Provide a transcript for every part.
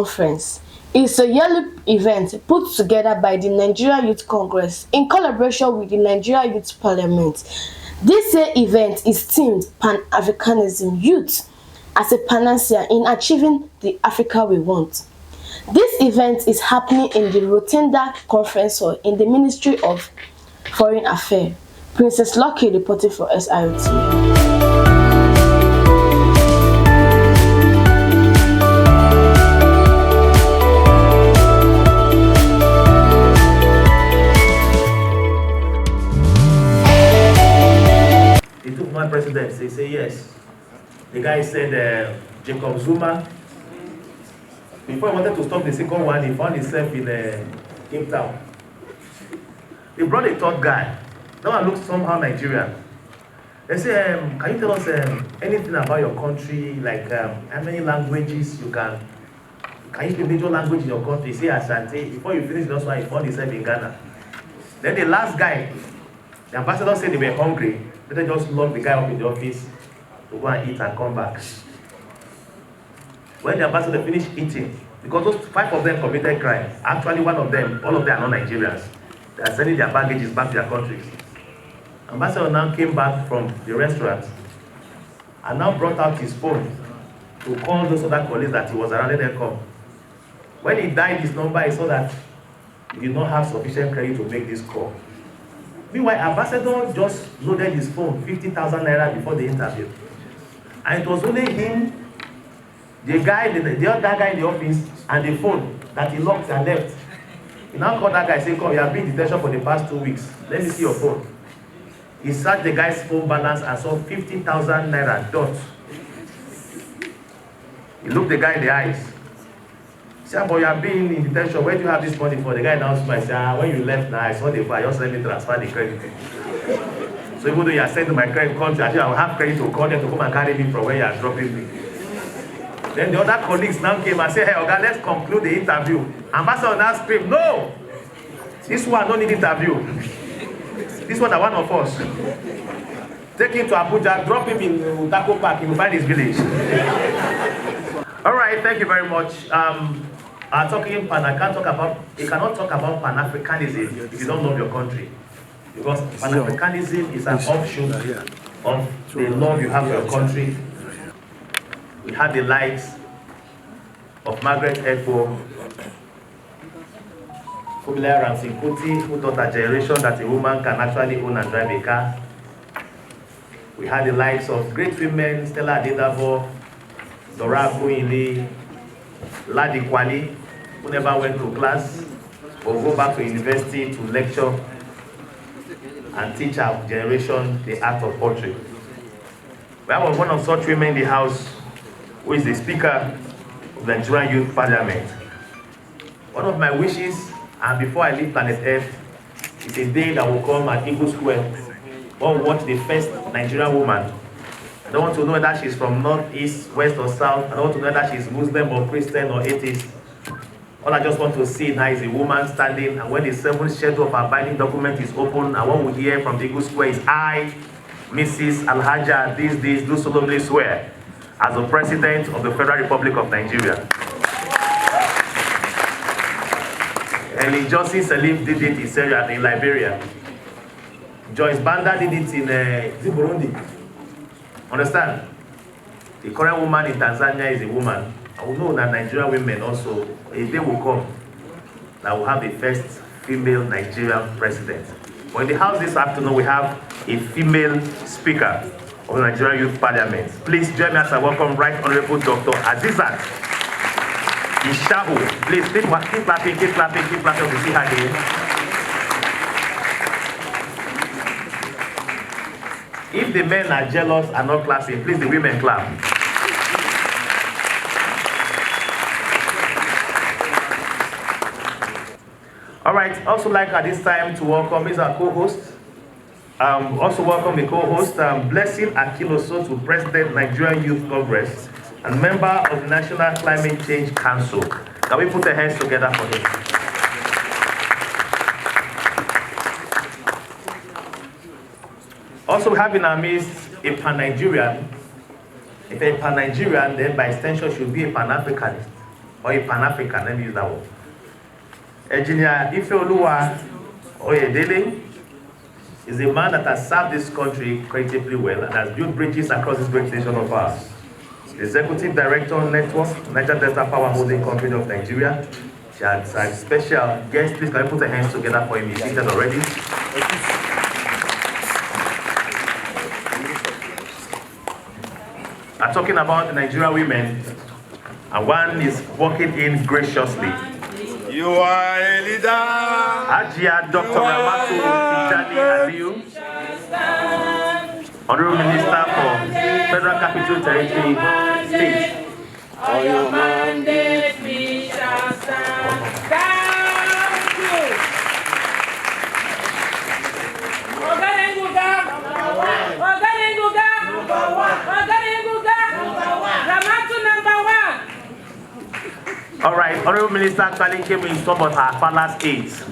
Conference is a yearly event put together by the Nigeria Youth Congress in collaboration with the Nigeria Youth Parliament. This year's event is themed Pan-Africanism Youth as a panacea in achieving the Africa we want. This event is happening in the Rotunda Conference Hall in the Ministry of Foreign Affairs. Princess Lucky reporting for SRTV. President, they say yes. The guy said Jacob Zuma, before he wanted to stop the second one, he found himself in Cape Town. They brought a third guy. That one looks somehow Nigerian. They say, can you tell us anything about your country, like how many languages you can you speak major language in your country? Say Asante. Before you finish this one, he found himself in Ghana. Then the last guy, the ambassador said they were hungry. They just lock the guy up in the office to go and eat and come back. When the ambassador finished eating, because those 5 of them committed crime, actually all of them are not Nigerians. They are sending their baggages back to their countries. Ambassador now came back from the restaurant and now brought out his phone to call those other colleagues that he was around. Let them come. When he dialed his number, he saw that he did not have sufficient credit to make this call. Meanwhile, ambassador just loaded his phone 50,000 naira before the interview. And it was only him, the other guy in the office, and the phone that he locked and left. He now called that guy and said, come, you have been in detention for the past 2 weeks. Let me see your phone. He searched the guy's phone balance and saw 50,000 naira dot. He looked the guy in the eyes. He said, but you have been in detention. Where do you have this money for? The guy now smiled. He said, when you left now, I saw the file. Just let me transfer the credit. So even though you are sending my credit country, actually I will have credit to call them to come and carry me from where you are dropping me. Then the other colleagues now came and said, hey, okay, let's conclude the interview. Ambassador now screamed, no! This one don't need interview. This one is one of us. Take him to Abuja, drop him in Utako Park, he will find his village. All right, thank you very much. You cannot talk about Pan-Africanism if you don't love your country. Because Pan-Africanism is an offshoot of the love you have for your country. We had the likes of Margaret Ekpo, Fubile Ramsey-Kuti, who taught a generation that a woman can actually own and drive a car. We had the likes of great women, Stella Adedavo, Dora Akunyili, Ladi Kwali, who never went to class or go back to university to lecture and teach our generation the art of poetry. We have one of such women in the house who is the Speaker of the Nigerian Youth Parliament. One of my wishes, and before I leave planet Earth, is a day that will come at Eagle Square or watch the first Nigerian woman. I don't want to know whether she's from north, east, west, or south. I don't want to know whether she's Muslim or Christian or atheist. All I just want to see now is a woman standing, and when the 7th schedule of our binding document is open, and what we hear from the Eagle Square is, I, Mrs. Alhaja, this, do solemnly swear, as the President of the Federal Republic of Nigeria. And Johnson Salif did it in Syria and in Liberia. Joyce Banda did it in Burundi. Understand? The current woman in Tanzania is a woman. I will know that Nigerian women also, a day will come that will have the first female Nigerian president. But in the house this afternoon, we have a female speaker of the Nigerian Youth Parliament. Please join me as I welcome Right Honorable Dr. Azizat Ishahu. Please keep clapping to see her again. If the men are jealous and not clapping, please the women clap. All right, also like at this time to welcome is our co-host. Also welcome the co-host, Blessing Akiloso, to President Nigerian Youth Congress and member of the National Climate Change Council. Can we put our hands together for him? Also, we have in our midst a Pan-Nigerian. If a Pan-Nigerian, then by extension should be a Pan-Africanist. or a Pan-African, let me use that word. Engineer Ifeoluwa Oyedele is a man that has served this country creditably well and has built bridges across this great nation of ours. Executive Director Network, Niger Delta Power Holding Company of Nigeria. She has a special guest. Please can you put your hands together for him? He's seated already. I'm talking about the Nigerian women, and one is walking in graciously. You are a leader. Ajia Dr. Ramatu Tijani Aliyu, Honorable Minister for Federal Capital Territory State. On your mandate we shall stand. Thank you. All right, Honorable Minister actually came in some of her father's aides,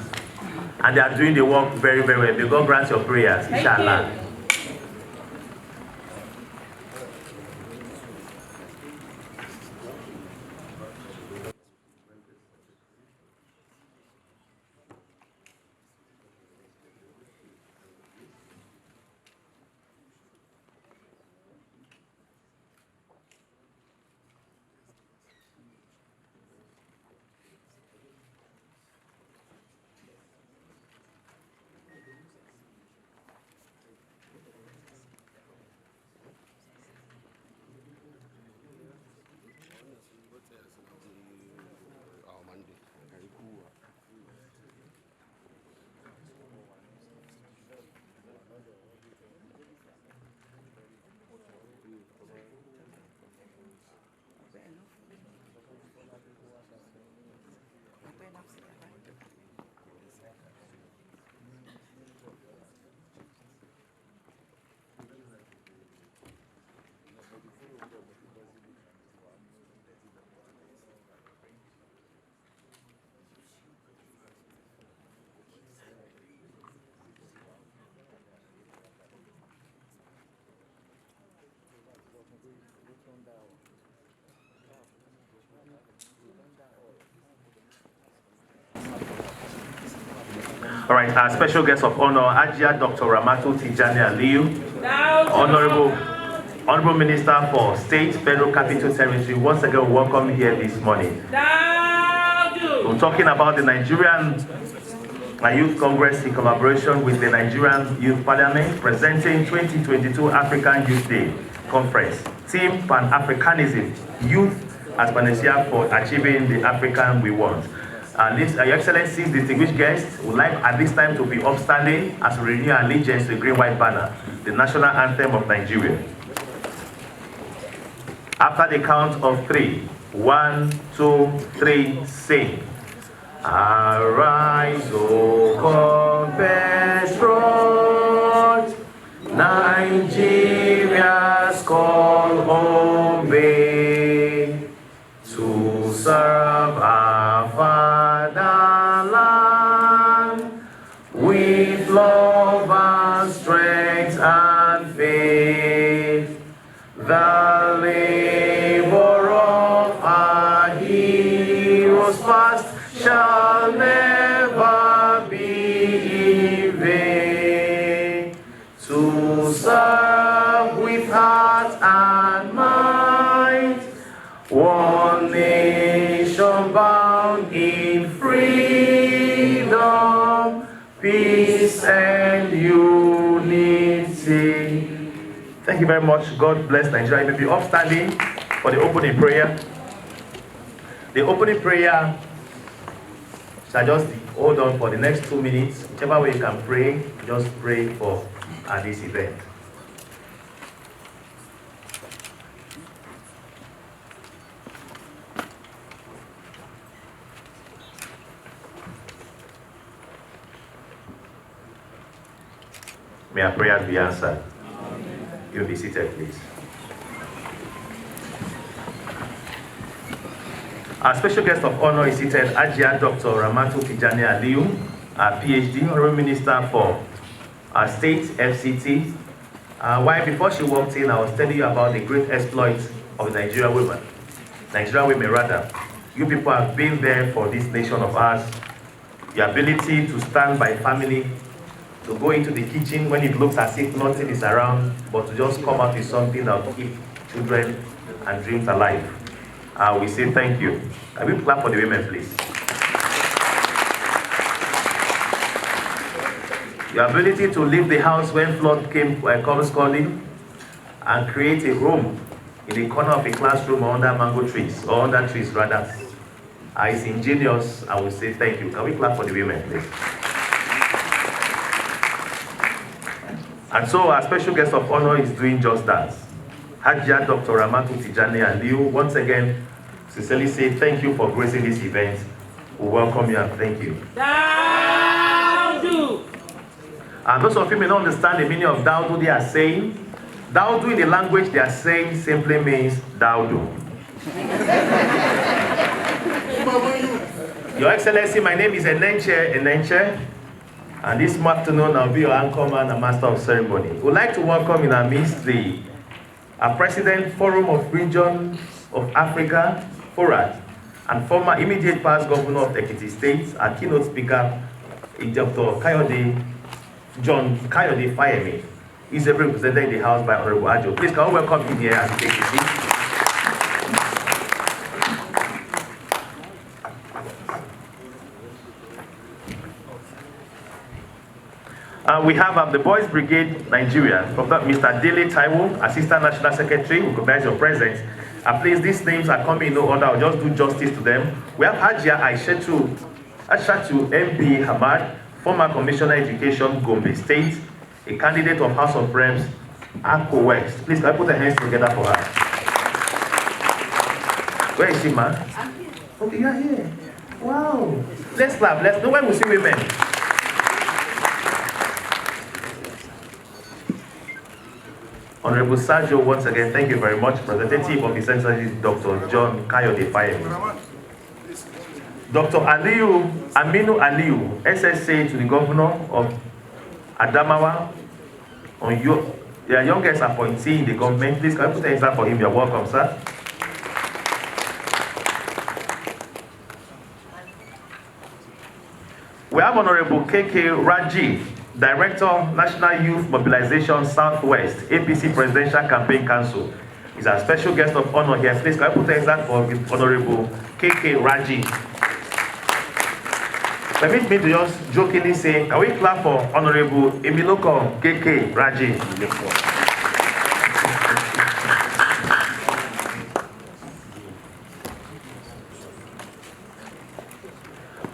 and they are doing the work very, very well. May God grant your prayers, inshallah. All right, our special guest of honor, Ajia Dr. Ramatu Tijani Aliyu, Honorable Minister for State, Federal Capital Territory. Once again, welcome here this morning. We're talking about the Nigerian Youth Congress in collaboration with the Nigerian Youth Parliament, presenting 2022 African Youth Day Conference. Theme Pan-Africanism, Youth as Panacea for Achieving the African We Want. Your Excellencies, distinguished guests, would like at this time to be upstanding as we renew our allegiance to the green-white banner, the national anthem of Nigeria. After the count of 3, 1, 2, 3, sing. Arise, O compatriot, Nigeria's call obey, to serve our fatherland with love and strength and faith. The labor of our heroes past shall never be in vain. To serve with heart and mind, one nation bound in freedom, peace and unity. Thank you very much. God bless Nigeria. You may be upstanding for the opening prayer. The opening prayer shall just hold on for the next 2 minutes. Whichever way you can pray, just pray for this event. May our prayers be answered. You'll be seated, please. Our special guest of honor is seated, Ajia Dr. Ramatu Tijani Aliyu, our PhD, Honorable Minister for our State, FCT. Why before she walked in, I was telling you about the great exploits of Nigerian women. You people have been there for this nation of ours. Your ability to stand by family, to go into the kitchen when it looks as if nothing is around, but to just come out with something that will keep children and dreams alive. We say thank you. Can we clap for the women, please? Your ability to leave the house when flood comes calling and create a home in the corner of a classroom or under mango trees, or under trees rather, is ingenious. I will say thank you. Can we clap for the women, please? And so our special guest of honor is doing just that. Hajia Dr. Ramatu Tijani Aliu, once again, sincerely say thank you for gracing this event. We welcome you and thank you. Daudu. And those of you may not understand the meaning of Daudu they are saying. Daudu in the language they are saying simply means Daudu. Your Excellency, my name is Enenche, and this afternoon I'll be your anchorman and master of ceremony. We'd like to welcome in our midst the President, Forum of Regions of Africa, FORAD, and former immediate past governor of Ekiti State, our keynote speaker, Dr. John Kayode Fayemi. He's represented in the House by Honorable Ajo. Please can we welcome him here as he takes his seat. We have the Boys Brigade Nigeria, from Mr. Dele Taiwo, Assistant National Secretary, who recognize your presence. Please, these names are coming in no order. I'll just do justice to them. We have Hajia Ashatu MB Hamad, former Commissioner Education, Gombe State, a candidate of House of Reps, Akko West. Please, can I put the hands together for her? Where is she, man? Okay, you're here. Wow. Let's clap. Let's know when we see women. Honorable Sergio, once again, thank you very much. Representative of His Excellency Dr. John Kayode Fayemi. Dr. Aminu Aliu, SSA to the Governor of Adamawa, on your youngest appointee in the government. Please, can I put an answer for him? You're welcome, sir. We have Honorable KK Raji, Director, National Youth Mobilization Southwest, APC Presidential Campaign Council. He's our special guest of honor here. Please, can I put an answer for Honorable KK Raji? Permit me to just jokingly say, can we clap for Honorable Emiloko KK Raji?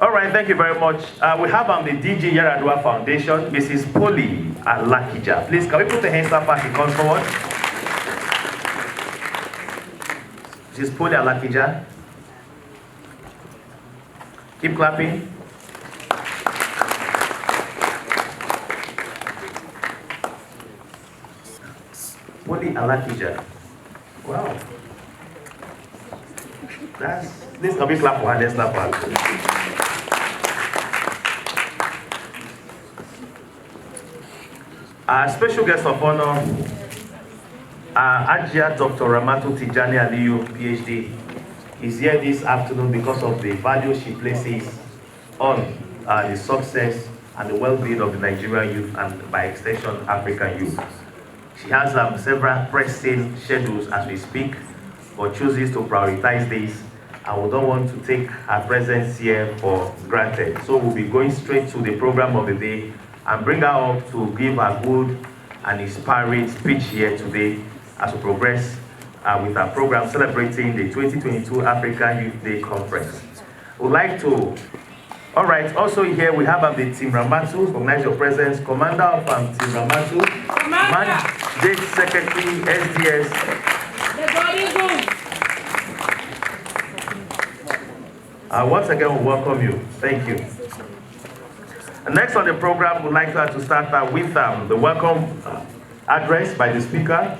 All right, thank you very much. We have the DJ Yaradua Foundation, Mrs. Polly Alakija. Please, can we put the hands up as she comes forward? Mrs. Polly Alakija. Keep clapping. Polly Alakija. Wow. This can be clap for her. Let's clap for her. Our special guest of honor, Hajia Dr. Ramatu Tijani Aliu, PhD, is here this afternoon because of the value she places on the success and the well-being of the Nigerian youth and, by extension, African youth. She has several pressing schedules as we speak, but chooses to prioritize these, and we don't want to take her presence here for granted. So we'll be going straight to the program of the day and bring her up to give a good and inspiring speech here today as we progress with our program celebrating the 2022 African Youth Day Conference. We'd like to, all right, also here we have the Team Ramatu, recognize your presence, Commander of Team Ramatu, Mandate Secretary, SDS. The body good. Once again, we welcome you. Thank you. Next on the program, we'd like to start with the welcome address by the Speaker,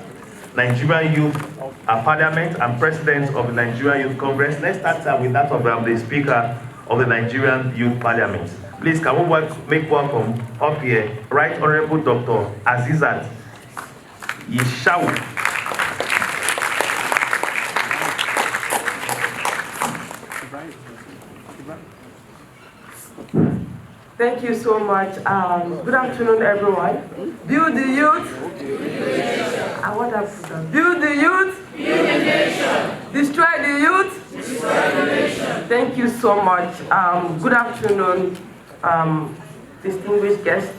Nigerian Youth Parliament and President of the Nigerian Youth Congress. Let's start with that of the Speaker of the Nigerian Youth Parliament. Please, can we make welcome up here, Right Honorable Dr. Azizat Yishau. Thank you so much. Good afternoon, everyone. Build the youth. I want to put that. Build the youth. Build the nation. Destroy the youth. Destroy the nation. Thank you so much. Good afternoon, distinguished guests,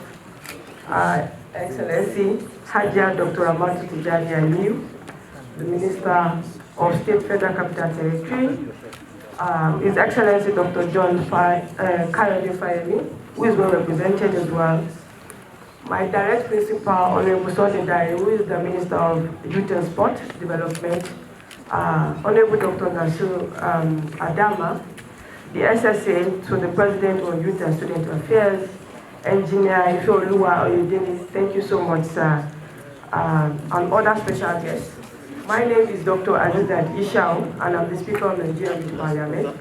Excellency Hajia Dr. Amatu Tijani Aliyu, the Minister of State Federal Capital Territory, His Excellency Dr. John Kayode Fayemi, who is well represented as well. My direct principal, Honorable Sunday Dare, who is the Minister of Youth and Sport Development, Honorable Dr. Nasir Adama, the SSA, so the President of Youth and Student Affairs, Engineer Ifeoluwa Oyedele, thank you so much, sir, and other special guests. My name is Dr. Aziza Ishao, and I'm the Speaker of Nigeria Youth Parliament.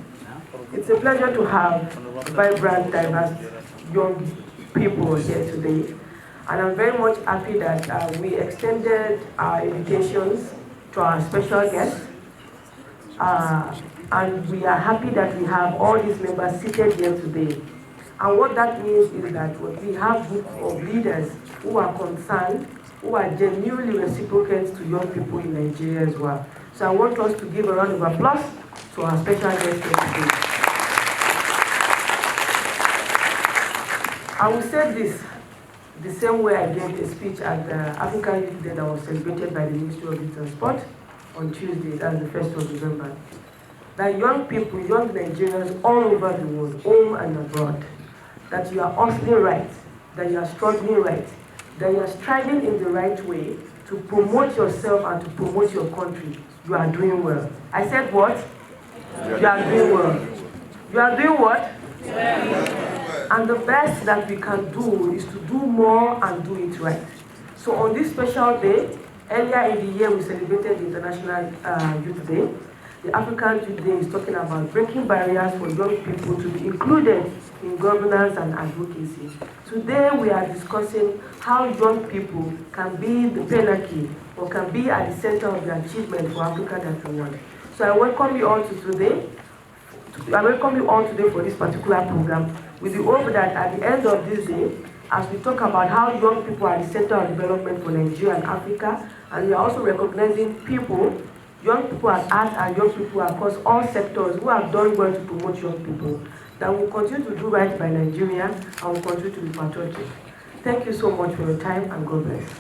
It's a pleasure to have vibrant, diverse young people here today. And I'm very much happy that we extended our invitations to our special guests. And we are happy that we have all these members seated here today. And what that means is that we have a group of leaders who are concerned, who are genuinely reciprocant to young people in Nigeria as well. So I want us to give a round of applause to our special guests here today. I will say this the same way I gave a speech at the African Youth Day that was celebrated by the Ministry of Youth and Sport on Tuesday, that's the 1st of November. That young people, young Nigerians all over the world, home and abroad, that you are hustling right, that you are struggling right, that you are striving in the right way to promote yourself and to promote your country. You are doing well. I said what? You are doing well. You are doing what? And the best that we can do is to do more and do it right. So on this special day, earlier in the year we celebrated the International Youth Day. The African Youth Day is talking about breaking barriers for young people to be included in governance and advocacy. Today we are discussing how young people can be the pinnacle or can be at the center of the achievement for Africa that we want. So I welcome you all today. I welcome you all today for this particular program with the hope that at the end of this day, as we talk about how young people are the center of development for Nigeria and Africa, and we are also recognizing people, young people at heart and young people across all sectors who have done well to promote young people, that will continue to do right by Nigeria and will continue to be patriotic. Thank you so much for your time and God bless.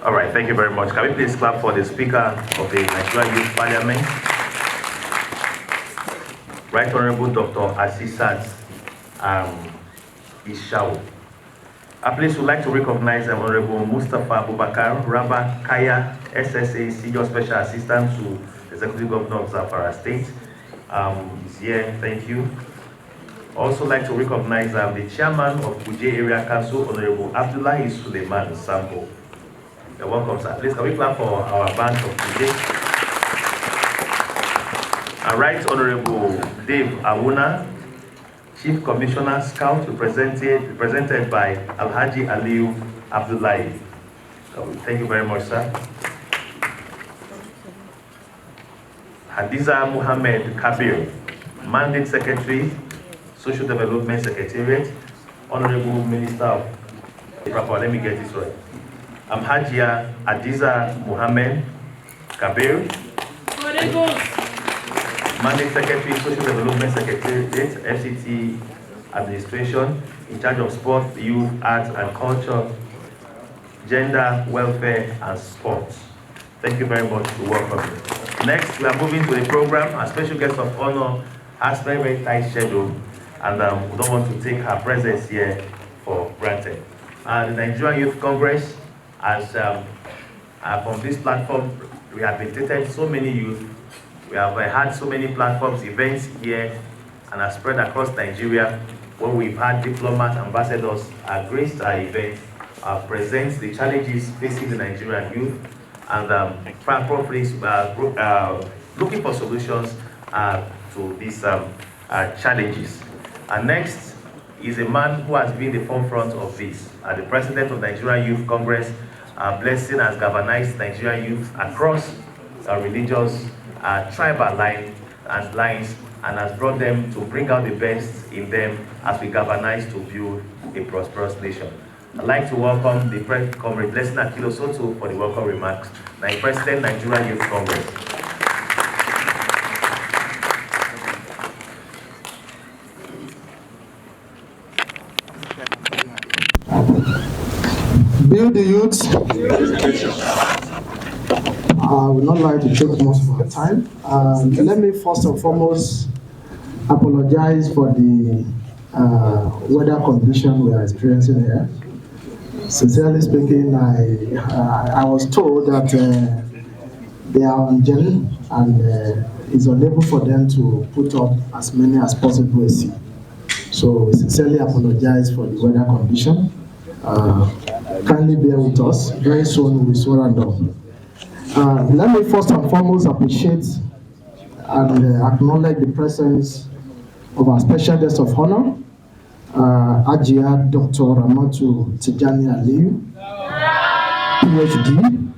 All right, thank you very much. Can we please clap for the Speaker of the Nigeria Youth Parliament, Right Honorable Dr. Asisat Ishao. I please would like to recognize Honorable Mustafa Abubakar Rabba Kaya, SSA Senior Special Assistant to the Executive Governor of Zamfara State. He's here, thank you. Also like to recognize the Chairman of Kuje Area Council, Honorable Abdullahi Suleiman Sambo. You're welcome, sir. Please, can we clap for our band of today? Right Honorable Dave Awuna, Chief Commissioner Scout, represented by Alhaji Aliyu Abdullahi. Thank you very much, sir. Hadiza Muhammad Kabir, Mandate Secretary, Social Development Secretariat, Honorable Minister of... Let me get this right. I'm Hajia Hadiza Muhammad Kabir, Mandate Secretary, Social Development Secretariat, FCT Administration, in charge of sport, youth, arts and culture, gender, welfare, and sports. Thank you very much for welcoming. Next, we are moving to the program. Our special guest of honor has very, very tight schedule, and we don't want to take her presence here for granted. The Nigerian Youth Congress, as from this platform, we have invitated so many youth. We have had so many platforms, events here, and have spread across Nigeria, where we've had diplomats, ambassadors graced our event, present the challenges facing the Nigerian youth, and properly looking for solutions to these challenges. And next is a man who has been the forefront of this, the President of Nigerian Youth Congress, blessing has galvanized Nigerian youth across religious, tribal lines, and has brought them to bring out the best in them as we galvanize to build a prosperous nation. I'd like to welcome the Comrade Blessing Akilo Soto for the welcome remarks. President, Nigeria Youth Congress. Build the youth. I would not like to take most of our time. Let me first and foremost apologize for the weather condition we are experiencing here. Sincerely speaking, I was told that they are on journey and it's unable for them to put up as many as possible AC. So we sincerely apologize for the weather condition. Kindly bear with us. Very soon we'll swear and done. Let me first and foremost appreciate and acknowledge the presence of our special guest of honor, Ajia Dr. Ramatu Tijani Aliyu, PhD,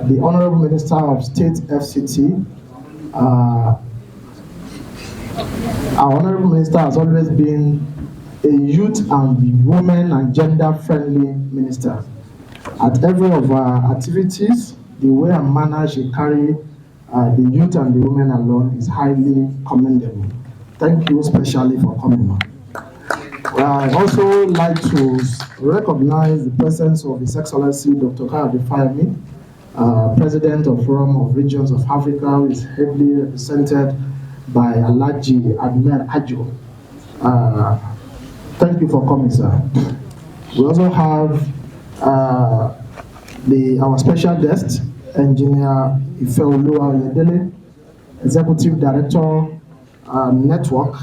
the Honorable Minister of State FCT. Our Honorable Minister has always been a youth and women and gender-friendly minister. At every of our activities, the way and manner she carry the youth and the women along is highly commendable. Thank you especially for coming on. I also like to recognize the presence of His Excellency Dr. Kayode Fayemi, President of Forum of Regions of Africa, who is heavily represented by Alhaji Admer Ajo. Thank you for coming, sir. We also have our special guest, Engineer Ifeoluwa Oyedele, Executive Director, Network,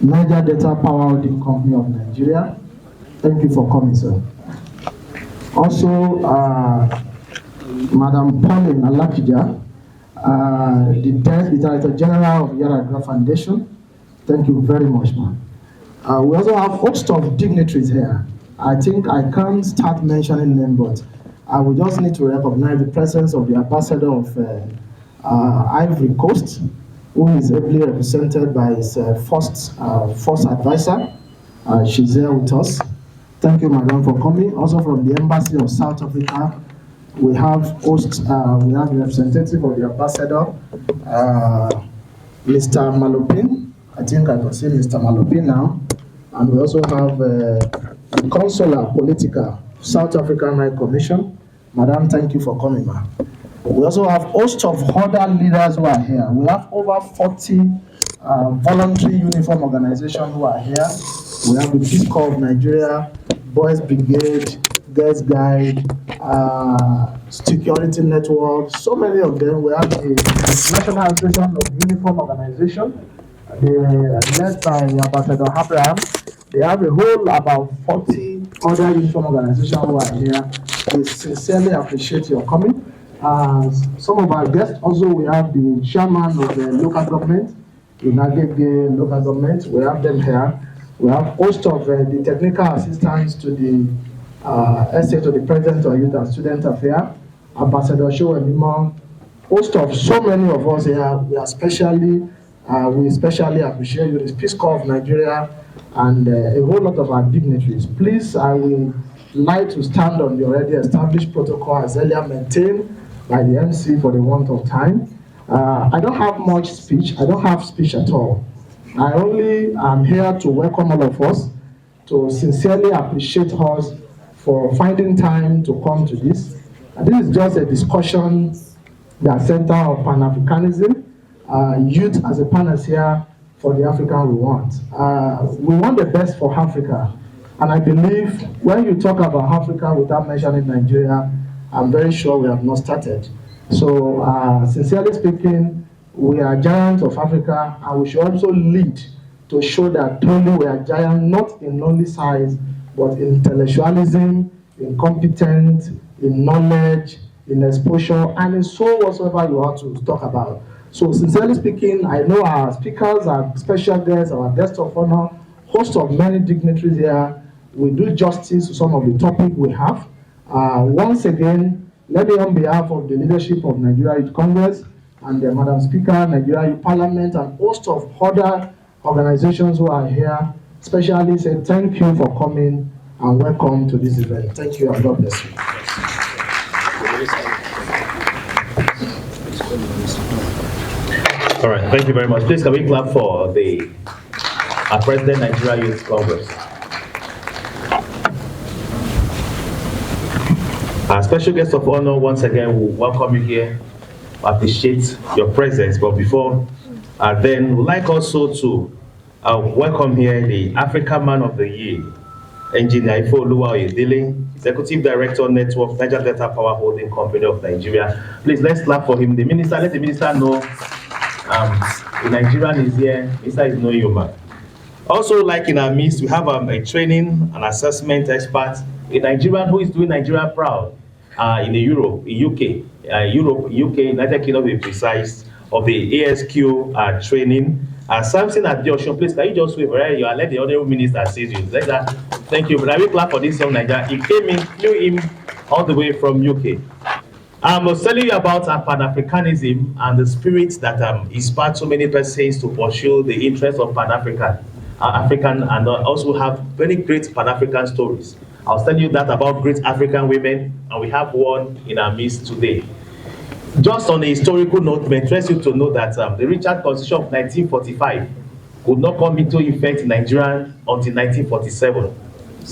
Niger Data Power Holding Company of Nigeria. Thank you for coming, sir. Also, Madam Pauline Alakija, the Director General of Yaragra Foundation. Thank you very much, ma'am. We also have a host of dignitaries here. I think I can't start mentioning them, but I will just need to recognize the presence of the ambassador of Ivory Coast, who is ably represented by his first advisor. She's here with us. Thank you, madam, for coming. Also from the Embassy of South Africa, we have the representative of the ambassador, Mr. Malopin. I think I can see Mr. Malopin now. And we also have the Consular Politica, South African High Commission. Madam, thank you for coming, ma'am. We also have a host of other leaders who are here. We have over 40 voluntary uniform organizations who are here. We have the Peace Corps of Nigeria, Boys Brigade, Girls Guide, Security Network, so many of them. We have the National Association of Uniform Organization, led by Ambassador Abraham. They have a whole about 40 other uniform organizations who are here. We sincerely appreciate your coming. Some of our guests also, we have the chairman of the local government, the Nagege local government. We have them here. We have host of the technical assistants to the SA to the President of Youth and Student Affairs, Ambassador Showemimo, host of so many of us here. We especially appreciate you, the Peace Corps of Nigeria, and a whole lot of our dignitaries. Please, I will like to stand on the already established protocol as earlier maintained by the MC for the want of time. I don't have much speech. I don't have speech at all. I only am here to welcome all of us, to sincerely appreciate us for finding time to come to this. And this is just a discussion that center of Pan-Africanism, youth as a panacea for the African we want. We want the best for Africa. And I believe when you talk about Africa without mentioning Nigeria, I'm very sure we have not started. So, sincerely speaking, we are giants of Africa, and we should also lead to show that truly we are giants, not in only size, but in intellectualism, in competence, in knowledge, in exposure, and in so whatsoever you want to talk about. So, sincerely speaking, I know our speakers, our special guests, our guests of honor, host of many dignitaries here, will do justice to some of the topic we have. Once again, Let me, on behalf of the leadership of Nigeria Youth Congress and the Madam Speaker, Nigeria Youth Parliament, and host of other organizations who are here, especially say thank you for coming and welcome to this event. Thank you and God bless you. All right, thank you very much. Please can we clap for our President, Nigeria Youth Congress. Our special guest of honor, once again, will welcome you here. Appreciate your presence, but before then, we'd like also to welcome here the African Man of the Year, Engineer Ifeoluwa Oyedele, Executive Director Network, Niger Delta Power Holding Company of Nigeria. Please, let's clap for him. The minister, let the minister know the Nigerian is here. Minister is no human. Also, like in our midst, we have a training and assessment expert, a Nigerian who is doing Nigeria proud in Europe, in UK, United Kingdom to be precise, of the ASQ training. Something at the ocean, please, can you just wave where you are? Let the other minister see you. Like that. Thank you. But I will clap for this young Nigeria. He came in, knew him all the way from UK. I was telling you about Pan-Africanism and the spirit that inspired so many persons to pursue the interests of African, and also have very great Pan-African stories. I was telling you that about great African women, and we have one in our midst today. Just on a historical note, may interest you to know that the Richard Constitution of 1945 could not come into effect in Nigeria until 1947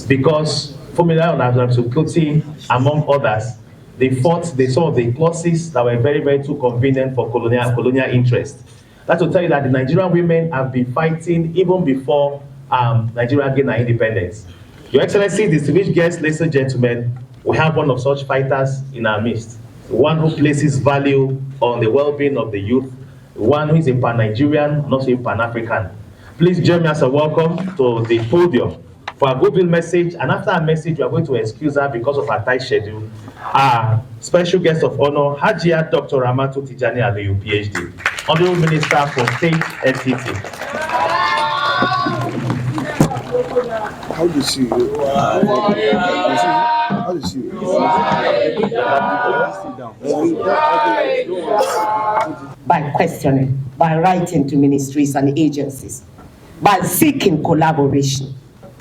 because Formula and Sukuti, among others, they fought some of the clauses that were very, very too convenient for colonial interest. That will tell you that the Nigerian women have been fighting even before Nigeria gained her independence. Your Excellency, distinguished guests, ladies and gentlemen, we have one of such fighters in our midst. One who places value on the well-being of the youth, one who is a Pan-Nigerian, not a Pan-African. Please join me as a welcome to the podium for a goodwill message, and after our message, we are going to excuse her because of her tight schedule. Our special guest of honor, Hajia Dr. Ramatu Tijani Aliyu, PhD, Honorable Minister for State FTT. How do you see you? How do you see you? By questioning, by writing to ministries and agencies, by seeking collaboration.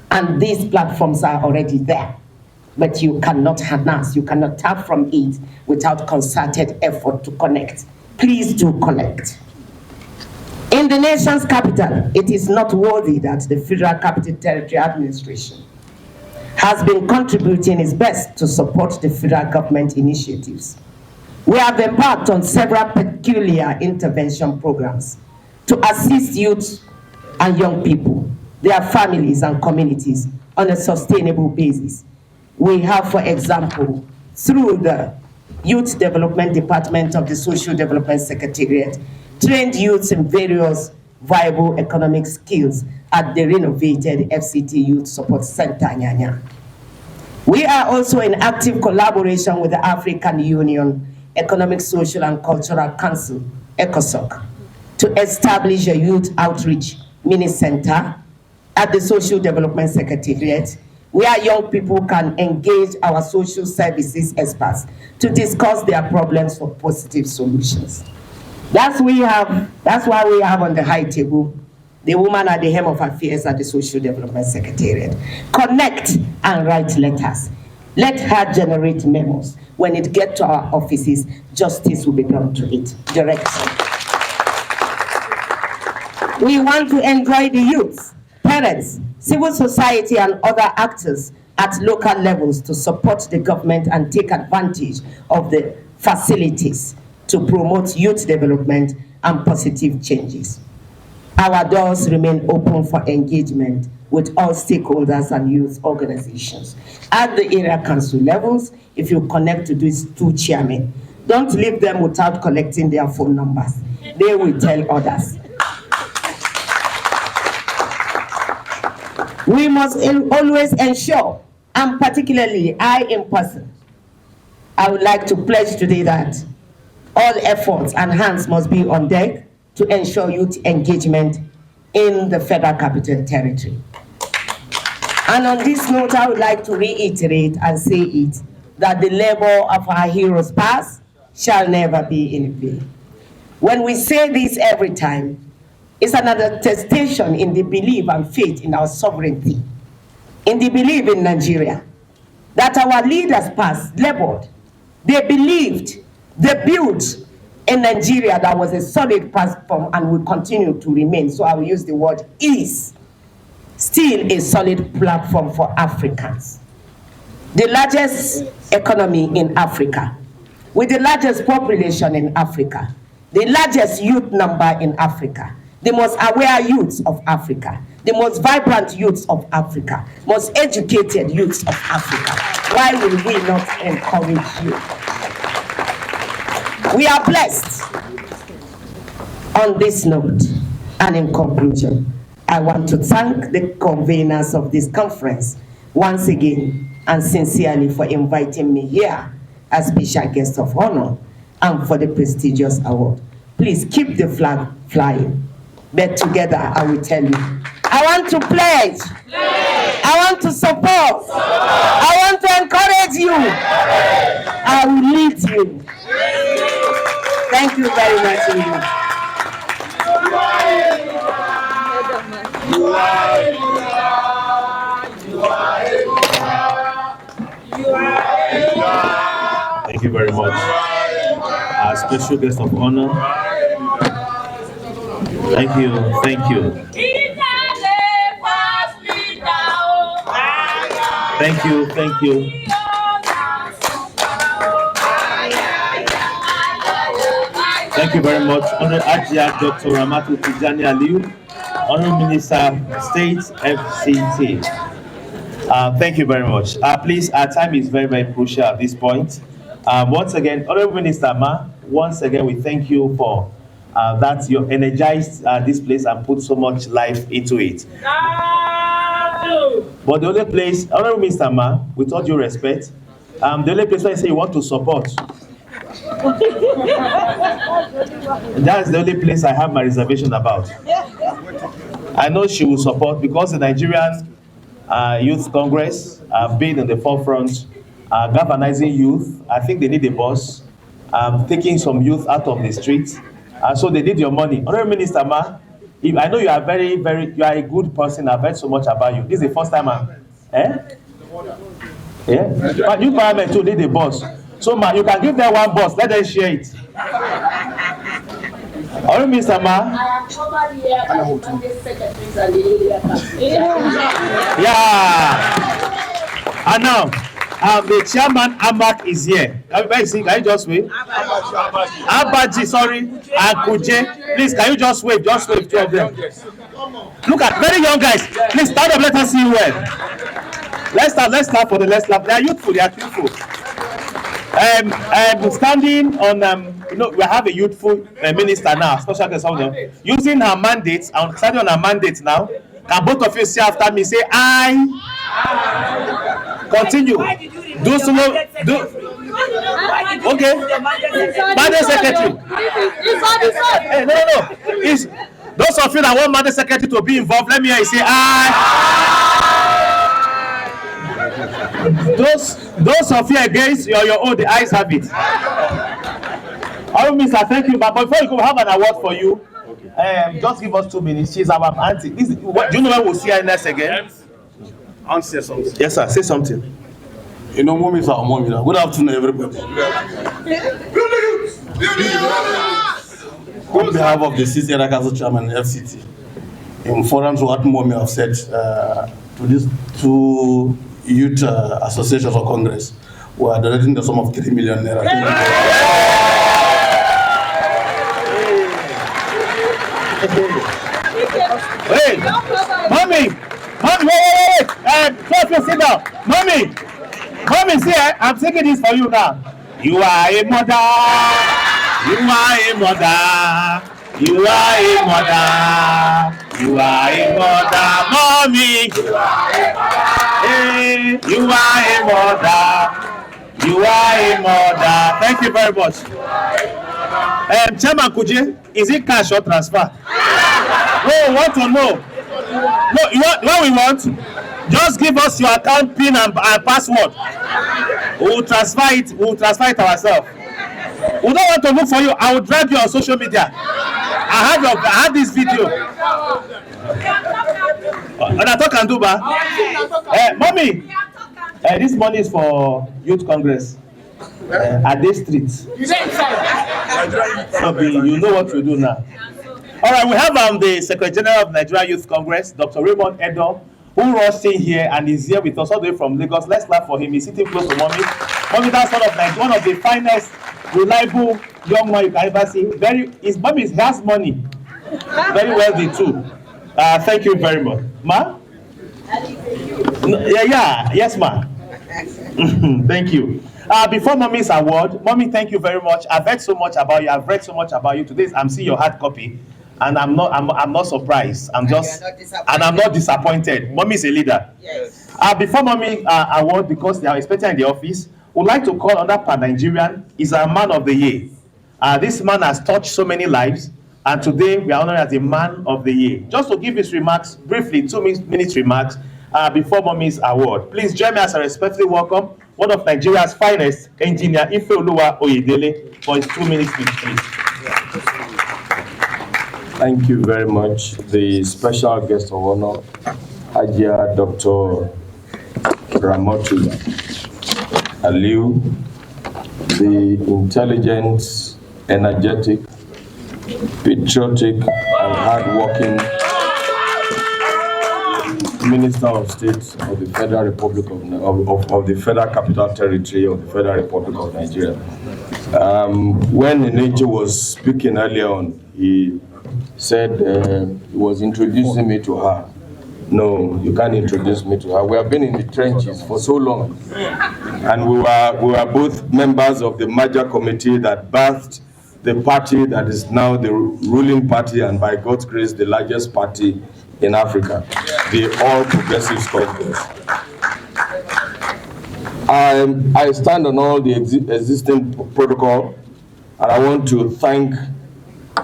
And these platforms are already there. But you cannot harness, you cannot tap from it without concerted effort to connect. Please do connect. In the nation's capital, it is noteworthy that the Federal Capital Territory Administration has been contributing its best to support the federal government initiatives. We have embarked on several peculiar intervention programs to assist youth and young people, their families and communities on a sustainable basis. We have, for example, through the Youth Development Department of the Social Development Secretariat, trained youths in various viable economic skills at the renovated FCT Youth Support Center, Nyanya. We are also in active collaboration with the African Union Economic, Social and Cultural Council, ECOSOC, to establish a youth outreach mini center at the Social Development Secretariat, where young people can engage our social services experts to discuss their problems for positive solutions. That's why we have on the high table the woman at the helm of affairs at the Social Development Secretariat. Connect and write letters. Let her generate memos. When it gets to our offices, justice will be done to it directly. We want to enjoy the youth, parents, civil society and other actors at local levels to support the government and take advantage of the facilities to promote youth development and positive changes. Our doors remain open for engagement with all stakeholders and youth organizations. At the area council levels, if you connect to these two chairmen, don't leave them without collecting their phone numbers. They will tell others. We must always ensure, and particularly I in person, I would like to pledge today that all efforts and hands must be on deck to ensure youth engagement in the Federal Capital Territory. And on this note, I would like to reiterate and say it. that the labor of our heroes past shall never be in vain. When we say this every time, it's another attestation in the belief and faith in our sovereignty, in the belief in Nigeria, that our leaders past labored, they believed, they built a Nigeria that was a solid platform and will continue to remain. So I will use the word is still a solid platform for Africans. The largest economy in Africa, with the largest population in Africa, the largest youth number in Africa, the most aware youths of Africa, the most vibrant youths of Africa, most educated youths of Africa. Why will we not encourage you? We are blessed. On this note, and in conclusion, I want to thank the conveners of this conference once again and sincerely for inviting me here as special guest of honor and for the prestigious award. Please keep the flag flying. But together, I will tell you, I want to pledge, I want to support, I want to encourage you, I will lead you. Thank you very much, indeed. Thank you very much. Our special guest of honor. Thank you, thank you. Thank you, thank you. Thank you very much. Honorable Ajia Dr. Ramatu Tijani Aliyu, Honorable Minister, State FCT. Thank you very much. Please, our time is very, very crucial at this point. Once again, Honorable Minister Ma, once again, we thank you for that you energized this place and put so much life into it. But the only place, Honorable Minister Ma, with all due respect, the only place where I say you want to support, that's the only place I have my reservation about. I know she will support because the Nigerian Youth Congress have been in the forefront, galvanizing youth. I think they need a boss, taking some youth out of the streets. So they need your money. Honorable Minister Ma, I know you are you are a good person. I've heard so much about you. This is the first time yeah? But you parliament too need a boss. So Ma, you can give them one boss, let them share it. Honorable Minister Ma. I am over here by the Monday secretaries and the area captain. Yeah. And now, the chairman Amak is here. Can you just wave? Abaji, sorry, and Kuje. Please, can you just wave? Just wave, two of them. Look at very young guys. Please stand up. Let us see you well. Let's start for the last lap. They are youthful. They are beautiful. Standing on, we have a youthful minister now, special guest of them, using her mandates. I'm standing on her mandate now. Can both of you say after me? Say I. Continue. Do slow. Do. Okay. Mandate secretary. Hey, no. It's those of you that want mandate secretary to be involved. Let me hear you say I. Those of you against your own, the eyes have it. Oh, Mister, thank you. But before you go, we have an award for you. Just give us 2 minutes. She's our auntie. Do you know when we'll see her next again? I'll say something. Yes, sir. Say something. You know, mom is our mom. Good afternoon, everybody. On behalf of the CCRA Council Chairman and FCT, in forum to what mommy have said to these two youth associations of Congress, we are donating the sum of 3 million naira. Wait, mommy, wait. First you sit down. Mommy, see, I'm taking this for you now. You are a mother. You are a mother. You are a mother. You are a mother, mommy. Hey, you are a mother. You are a mother. Thank you very much. Chairman Kuje, is it cash or transfer? No, we want to know. No, what we want? Just give us your account PIN and password. We'll transfer it ourselves. We don't want to look for you. I will drag you on social media. I have this video. Mommy, this money is for Youth Congress. At this street. You know what to do now. All right, we have the Secretary General of Nigeria Youth Congress, Dr. Raymond Edo, who rushed in here and is here with us all the way from Lagos. Let's clap for him. He's sitting close to Mommy. Mommy, that's one of the finest, reliable young man you can ever see. His mommy has money. Very wealthy too. Thank you very much. Ma? Yes, ma. Thank you. Before Mommy's award, Mommy, thank you very much. I've heard so much about you. I've read so much about you. Today, I'm seeing your hard copy, and I'm not surprised. I'm not disappointed. Mommy is a leader. Yes. Before Mommy award, because they are expected in the office, would like to call on that Pan-Nigerian. Is a man of the year. This man has touched so many lives, and today we are honored as a man of the year. Just to give his remarks briefly, 2 minutes remarks before Mommy's award. Please join me as I respectfully welcome one of Nigeria's finest, Engineer Ifeoluwa Oyedele, for his 2 minutes speech, please. Thank you very much. The special guest of honor, Hajia Dr. Ramotu Aliu, the intelligent, energetic, patriotic, and hardworking Minister of State of the Federal Republic of the Federal Capital Territory of the Federal Republic of Nigeria. When Ineche was speaking earlier on, he said he was introducing me to her. No, you can't introduce me to her. We have been in the trenches for so long, and we were both members of the merger committee that birthed the party that is now the ruling party, and by God's grace, the largest party in Africa, the All Progressives Congress. I stand on all the existing protocol, and I want to thank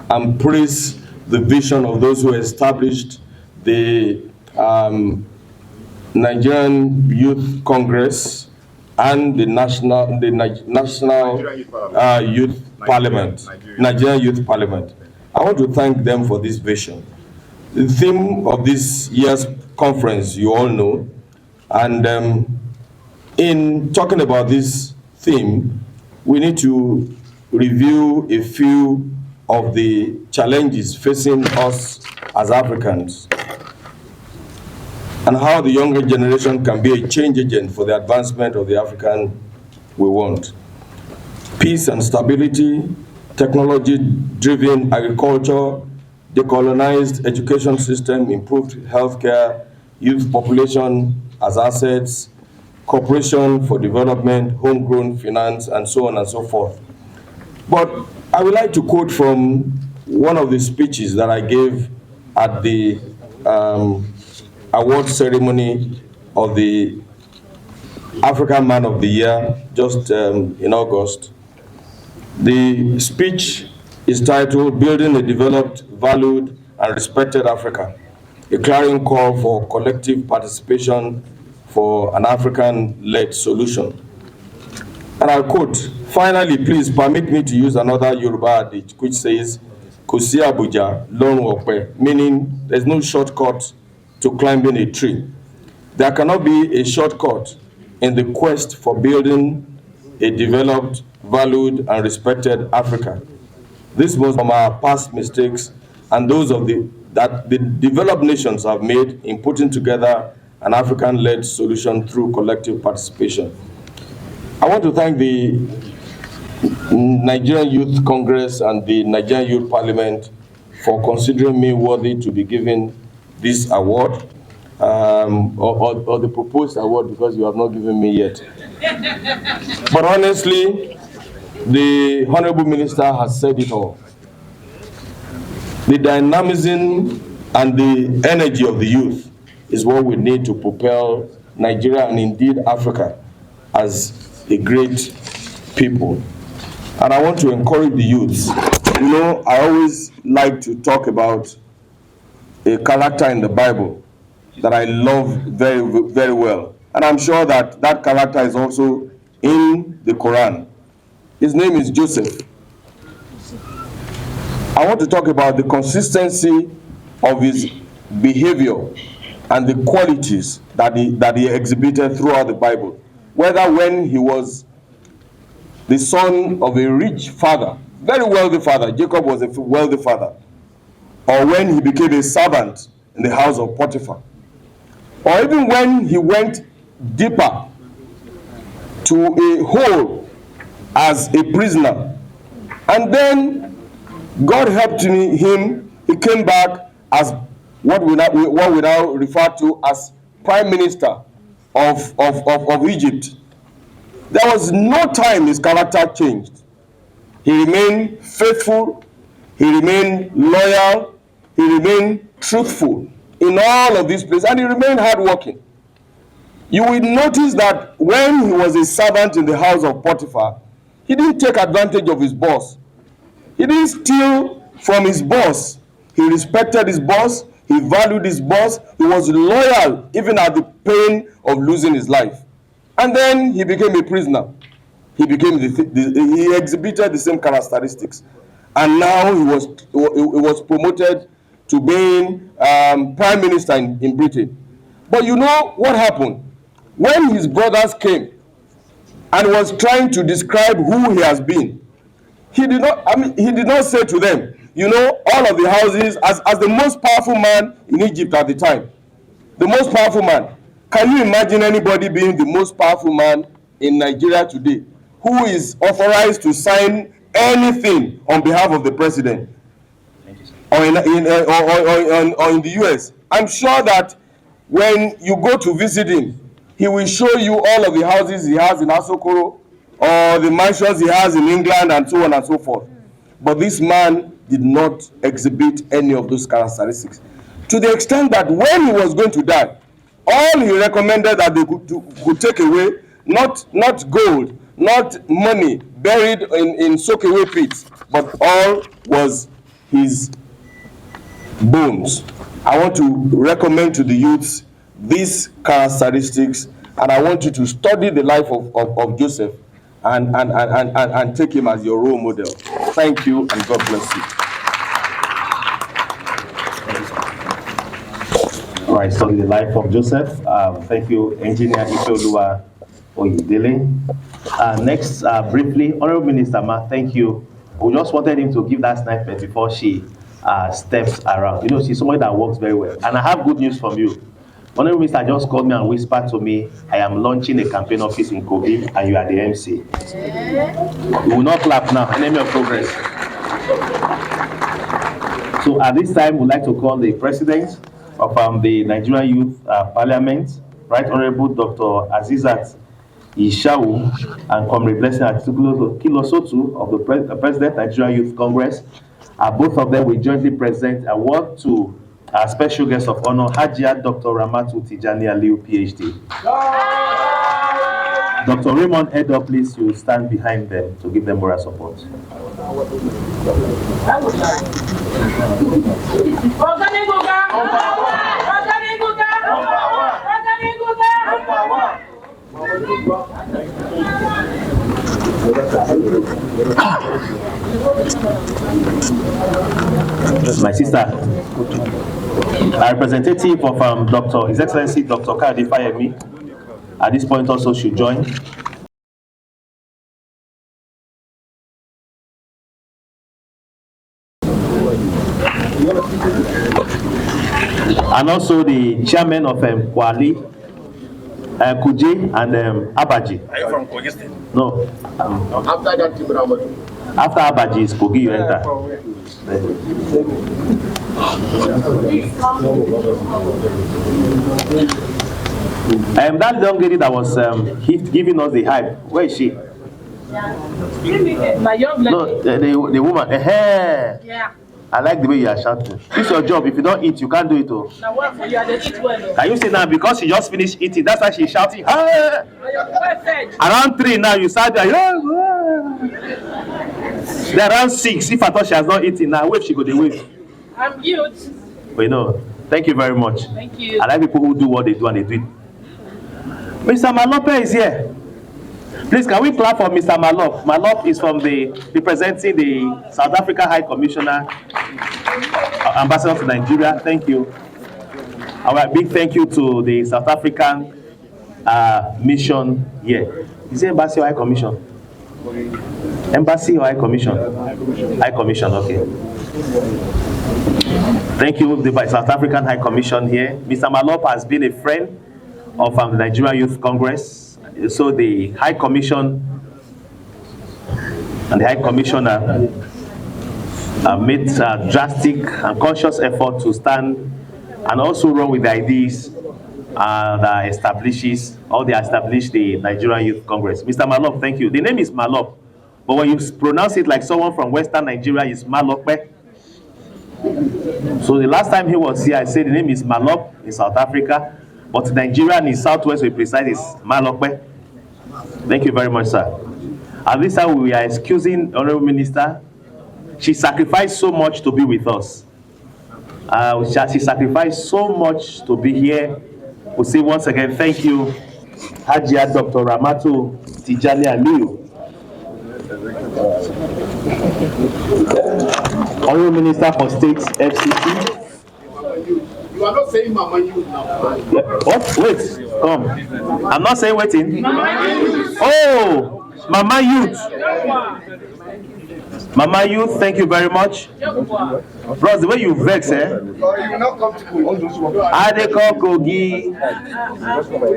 and praise the vision of those who established the Nigerian Youth Congress and the National Youth Parliament, Nigerian Youth Parliament. I want to thank them for this vision. The theme of this year's conference, you all know, and in talking about this theme, we need to review a few of the challenges facing us as Africans, and how the younger generation can be a change agent for the advancement of the African we want. Peace and stability, technology-driven agriculture, decolonized education system, improved healthcare, youth population as assets, cooperation for development, homegrown finance, and so on and so forth. But I would like to quote from one of the speeches that I gave at the award ceremony of the African Man of the Year just in August. The speech is titled Building a Developed, Valued, and Respected Africa, a clarion call for collective participation for an African-led solution. And I'll quote, finally, please permit me to use another Yoruba adage which says, Kosi Abuja, Lorun Ope, meaning there's no shortcut to climbing a tree. There cannot be a shortcut in the quest for building a developed, valued, and respected Africa. This was from our past mistakes and those of that the developed nations have made in putting together an African-led solution through collective participation. I want to thank the Nigerian Youth Congress and the Nigerian Youth Parliament for considering me worthy to be given this award, or the proposed award, because you have not given me yet. But honestly, the Honorable Minister has said it all. The dynamism and the energy of the youth is what we need to propel Nigeria and indeed Africa as a great people. And I want to encourage the youths. You know, I always like to talk about a character in the Bible that I love very, very well. And I'm sure that that character is also in the Quran. His name is Joseph. I want to talk about the consistency of his behavior and the qualities that he exhibited throughout the Bible. Whether when he was the son of a rich father, very wealthy father, Jacob was a wealthy father, or when he became a servant in the house of Potiphar, or even when he went deeper to a hole as a prisoner, and then God helped him, he came back as what we now refer to as Prime Minister of Egypt. There was no time his character changed. He remained faithful, he remained loyal, he remained truthful in all of these places, and he remained hardworking. You will notice that when he was a servant in the house of Potiphar, he didn't take advantage of his boss. He didn't steal from his boss. He respected his boss, he valued his boss, he was loyal even at the pain of losing his life. And then he became a prisoner. He exhibited the same characteristics. And now he was promoted to being Prime Minister in Britain. But you know what happened? When his brothers came and was trying to describe who he has been, he did not say to them, you know, all of the houses, as the most powerful man in Egypt at the time, the most powerful man. Can you imagine anybody being the most powerful man in Nigeria today who is authorized to sign anything on behalf of the president or in the US? I'm sure that when you go to visit him, he will show you all of the houses he has in Asokoro or the mansions he has in England and so on and so forth. But this man did not exhibit any of those characteristics, to the extent that when he was going to die, all he recommended that they could take away, not gold, not money buried in soak-away pits, but all was his bones. I want to recommend to the youths these characteristics, and I want you to study the life of Joseph and take him as your role model. Thank you, and God bless you. All right, study the life of Joseph. Thank you, Engineer Ifeoluwa Oyedele. Next, briefly, Honorable Minister Ma, thank you. We just wanted him to give that snippet before she steps around. You know, she's somebody that works very well. And I have good news from you. Honorable Minister just called me and whispered to me, I am launching a campaign office in Kogi, and you are the MC. We will not clap now, enemy of progress. So at this time, we'd like to call the President of the Nigerian Youth Parliament, Right Honorable Dr. Azizat Ishau, and Comrade Blessing Kilosotu of the President Nigerian Youth Congress. Both of them will jointly present a award to our special guest of honor, Hajia Dr. Ramatu Tijani Aliu, PhD. Dr. Raymond Edo, please, you stand behind them to give them moral support. My sister, a representative of His Excellency Dr. Kade Fayemi, at this point also should join. And also the chairman of Kwali, Kuje and Abaji. Are you from Kogi State? No. After that, after Abaji is Kogi, you enter. That young lady that was giving us the hype, where is she? My young lady. No, the woman. Yeah. I like the way you are shouting. This is your job. If you don't eat, you can't do it. Oh. Now what for you? Are the eat well? Can you say now because she just finished eating? That's why she's shouting. Ah! Around 3 now, you start there. They're around 6. If I thought she has not eaten now, wait, she go the way. I'm cute. But no, thank you very much. Thank you. I like people who do what they do and they do it. Mr. Malope is here. Please, can we clap for Mr. Malop? Malop is representing the South African High Commissioner, Ambassador to Nigeria. Thank you. Our big thank you to the South African mission here. Is it Embassy or High Commission? Embassy or High Commission? High Commission, okay. Thank you, the South African High Commission here. Mr. Malop has been a friend of the Nigerian Youth Congress. So the High Commission and the High Commissioner made a drastic and conscious effort to stand and also run with the ideas that established the Nigerian Youth Congress. Mr. Malop, thank you. The name is Malop, but when you pronounce it like someone from Western Nigeria, it's Malokpe. So the last time he was here, I said the name is Malop in South Africa, but Nigeria in Southwest, we precise, is Malokpe. Thank you very much, sir. At this time, we are excusing Honorable Minister. She sacrificed so much to be with us. She sacrificed so much to be here. We'll say once again, thank you, Hajia Dr. Ramatu Tijani Aliyu. Honorable Minister for State, FCT. You are not saying Mama Youth now. What? Wait, come. I'm not saying waiting. Oh, Mama Youth. Mama Youth, thank you very much. Bros, the way you vex, eh? You will not come to Kogi. I dey call Kogi.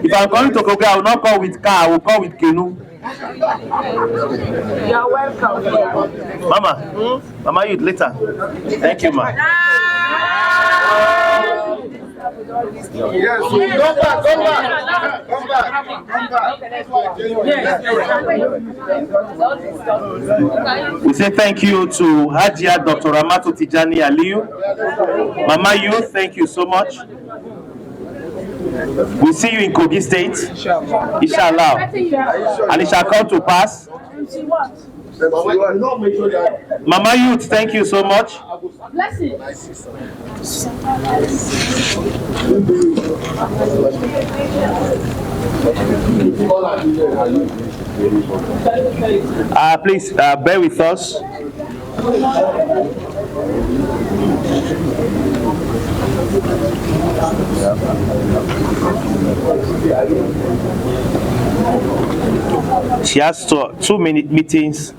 If I'm coming to Kogi, I will not call with car, I will call with canoe. You are welcome. Mama, Mama Youth, later. Thank you, ma. Yes, come back. We say thank you to Hajia Dr. Ramatu Tijani Aliyu. Mama Youth, thank you so much. We'll see you in Kogi State, inshallah. And it shall come to pass. Mama Youth, thank you so much. Please bear with us. She has 2 meetings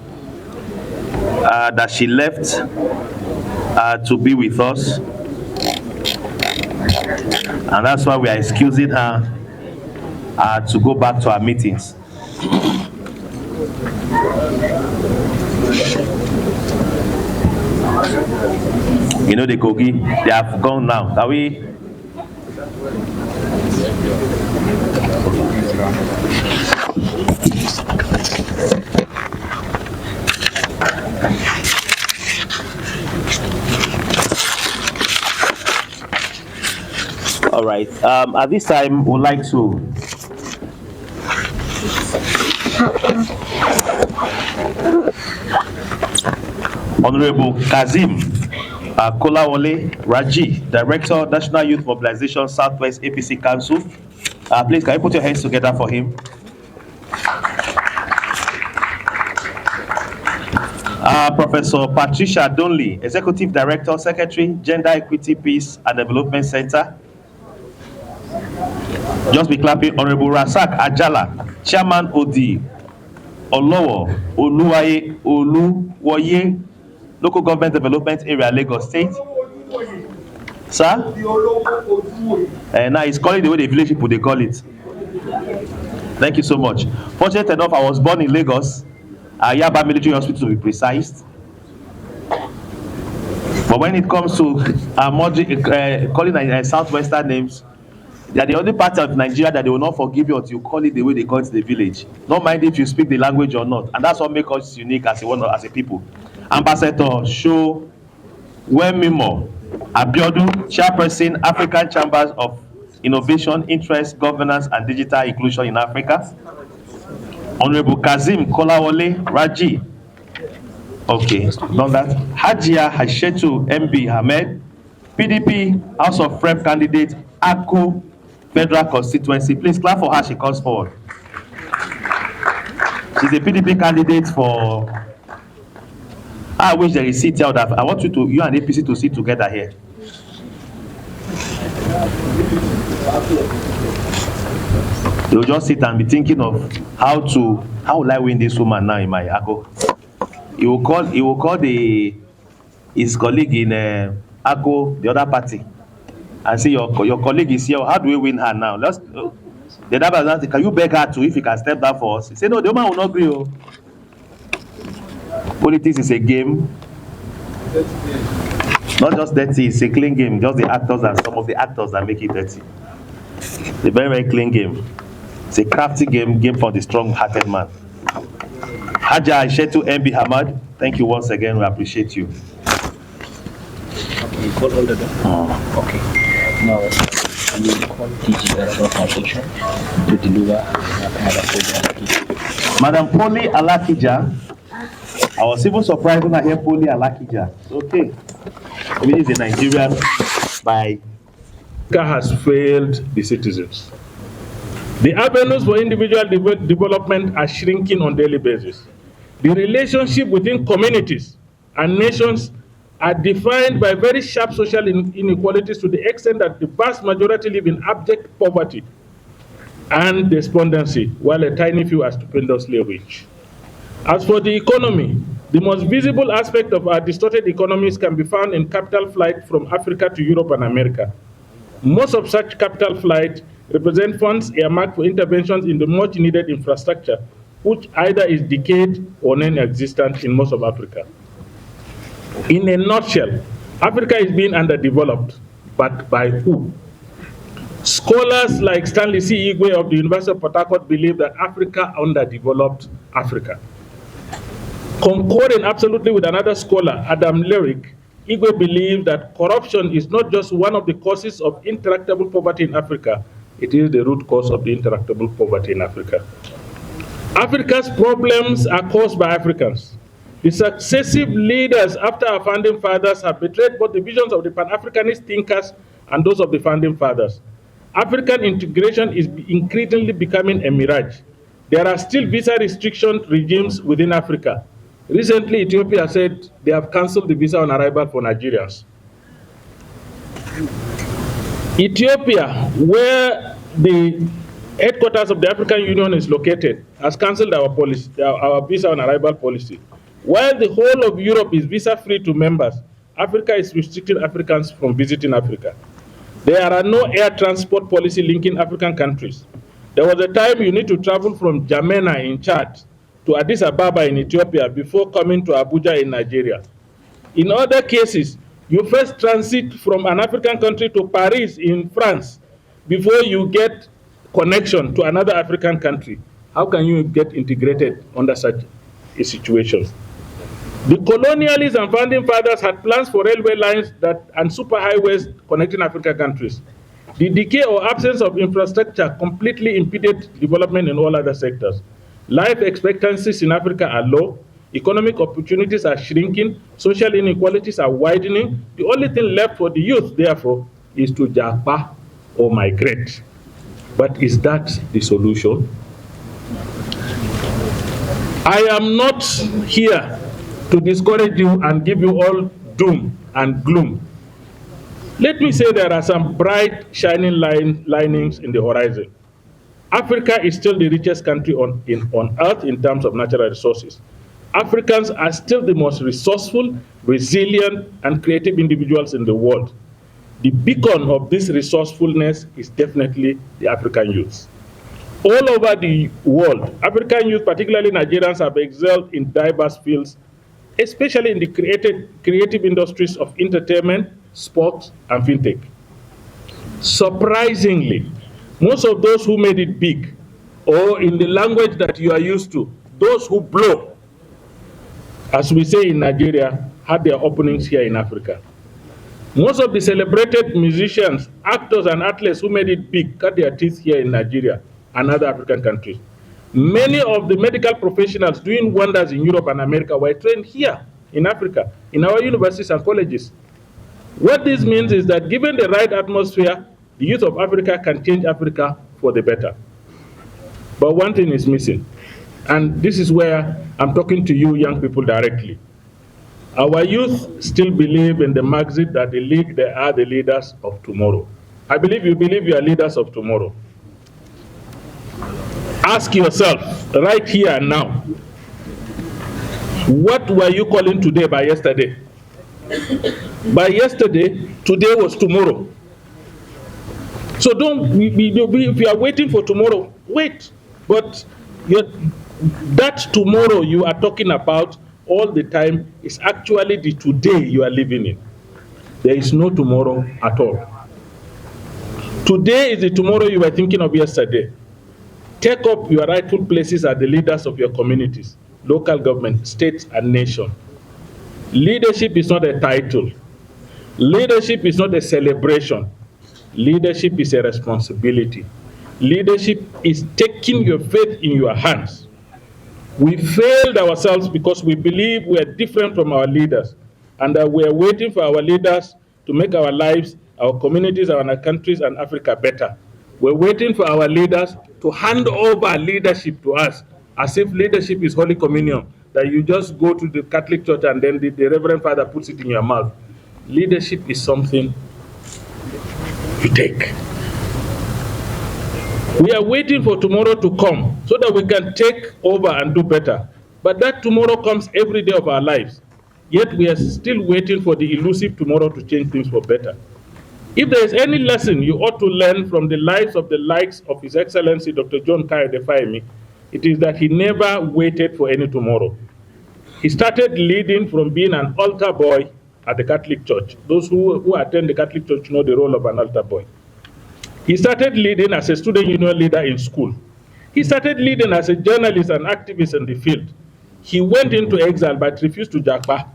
that she left to be with us, and that's why we are excusing her to go back to our meetings. You know, the Kogi, they have gone now. Are we? All right. At this time, we'd like to Honorable Kazim Kolawole Raji, Director, National Youth Mobilization, Southwest APC Council. Please, can you put your hands together for him? Professor Patricia Donley, Executive Director, Secretary, Gender Equity, Peace and Development Center. Just be clapping. Honorable Rasak Ajala, Chairman OD, Olowo Oluwoye, Local Government Development Area, Lagos State. Sir? Now he's calling the way the village people they call it. Thank you so much. Fortunate enough, I was born in Lagos, Yaba Military Hospital to be precise. But when it comes to calling Southwestern names, they are the only part of Nigeria that they will not forgive you until you call it the way they call it the village. Not mind if you speak the language or not. And that's what makes us unique as a people. Ambassador Show Wemimo Abiodun, Chairperson, African Chambers of Innovation, Interest, Governance and Digital Inclusion in Africa. Honorable Kazim Kolawole Raji. Okay, done that. Hajia Hashetu MB Ahmed, PDP House of Rep candidate, Akko Federal Constituency. Please clap for her, she comes forward. She's a PDP candidate for. I wish there is seat out. I want you and APC to sit together here. They'll just sit and be thinking of how will I win this woman now in my ACO. He will call his colleague in ACO, the other party, and say your colleague is here. How do we win her now? The other person ask, can you beg her to if he can step down for us? He say no, the woman will not agree. Oh. Politics is a game. Not just dirty, it's a clean game. Just the actors and some of the actors that make it dirty. It's a very, very clean game. It's a crafty game for the strong-hearted man. Haja Aishetu MB Hamad, thank you once again. We appreciate you. Okay, you call all the Okay. Now, you call DG Foundation to deliver Madam Poli Alakija. I was even surprised when I hear Poli Alakija. Okay. Maybe he's a Nigerian by. Has failed the citizens. The avenues for individual development are shrinking on a daily basis. The relationship within communities and nations are defined by very sharp social inequalities to the extent that the vast majority live in abject poverty and despondency, while a tiny few are stupendously rich. As for the economy, the most visible aspect of our distorted economies can be found in capital flight from Africa to Europe and America. Most of such capital flight represent funds earmarked for interventions in the much needed infrastructure, which either is decayed or non-existent in most of Africa. In a nutshell, Africa is being underdeveloped, but by who? Scholars like Stanley C. Igwe of the University of Port Harcourt believe that Africa underdeveloped Africa. Concurring absolutely with another scholar, Adam Lyric, Igwe believes that corruption is not just one of the causes of intractable poverty in Africa, it is the root cause of the intractable poverty in Africa. Africa's problems are caused by Africans. The successive leaders after our founding fathers have betrayed both the visions of the Pan-Africanist thinkers and those of the founding fathers. African integration is increasingly becoming a mirage. There are still visa restriction regimes within Africa. Recently, Ethiopia said they have cancelled the visa on arrival for Nigerians. Ethiopia, where the headquarters of the African Union is located, has cancelled our visa on arrival policy. While the whole of Europe is visa-free to members, Africa is restricting Africans from visiting Africa. There are no air transport policy linking African countries. There was a time you need to travel from Jamena in Chad to Addis Ababa in Ethiopia before coming to Abuja in Nigeria. In other cases, you first transit from an African country to Paris in France before you get connection to another African country. How can you get integrated under such a situation? The colonialists and founding fathers had plans for railway lines and superhighways connecting African countries. The decay or absence of infrastructure completely impeded development in all other sectors. Life expectancies in Africa are low, economic opportunities are shrinking, social inequalities are widening. The only thing left for the youth, therefore, is to japa or migrate. But is that the solution? I am not here to discourage you and give you all doom and gloom. Let me say there are some bright, shining linings in the horizon. Africa is still the richest country on earth in terms of natural resources. Africans are still the most resourceful, resilient, and creative individuals in the world. The beacon of this resourcefulness is definitely the African youth. All over the world, African youth, particularly Nigerians, have excelled in diverse fields, especially in the creative industries of entertainment, sports, and fintech. Surprisingly, most of those who made it big, or in the language that you are used to, those who blow, as we say in Nigeria, had their openings here in Africa. Most of the celebrated musicians, actors, and athletes who made it big cut their teeth here in Nigeria and other African countries. Many of the medical professionals doing wonders in Europe and America were trained here in Africa, in our universities and colleges. What this means is that given the right atmosphere, the youth of Africa can change Africa for the better. But one thing is missing. And this is where I'm talking to you young people directly. Our youth still believe in the maxim that they are the leaders of tomorrow. I believe you are leaders of tomorrow. Ask yourself right here and now, what were you calling today by yesterday? By yesterday, today was tomorrow. So if you are waiting for tomorrow, wait. But that tomorrow you are talking about all the time is actually the today you are living in. There is no tomorrow at all. Today is the tomorrow you were thinking of yesterday. Take up your rightful places as the leaders of your communities, local government, states, and nation. Leadership is not a title. Leadership is not a celebration. Leadership is a responsibility. Leadership is taking your faith in your hands. We failed ourselves because we believe we are different from our leaders and that we are waiting for our leaders to make our lives, our communities, our countries, and Africa better. We're waiting for our leaders to hand over leadership to us, as if leadership is Holy Communion, that you just go to the Catholic Church and then the Reverend Father puts it in your mouth. Leadership is something you take. We are waiting for tomorrow to come so that we can take over and do better. But that tomorrow comes every day of our lives. Yet we are still waiting for the elusive tomorrow to change things for better. If there is any lesson you ought to learn from the lives of the likes of His Excellency Dr. John Kayode Fayemi, it is that he never waited for any tomorrow. He started leading from being an altar boy at the Catholic Church. Those who attend the Catholic Church know the role of an altar boy. He started leading as a student union leader in school. He started leading as a journalist and activist in the field. He went into exile but refused to japa.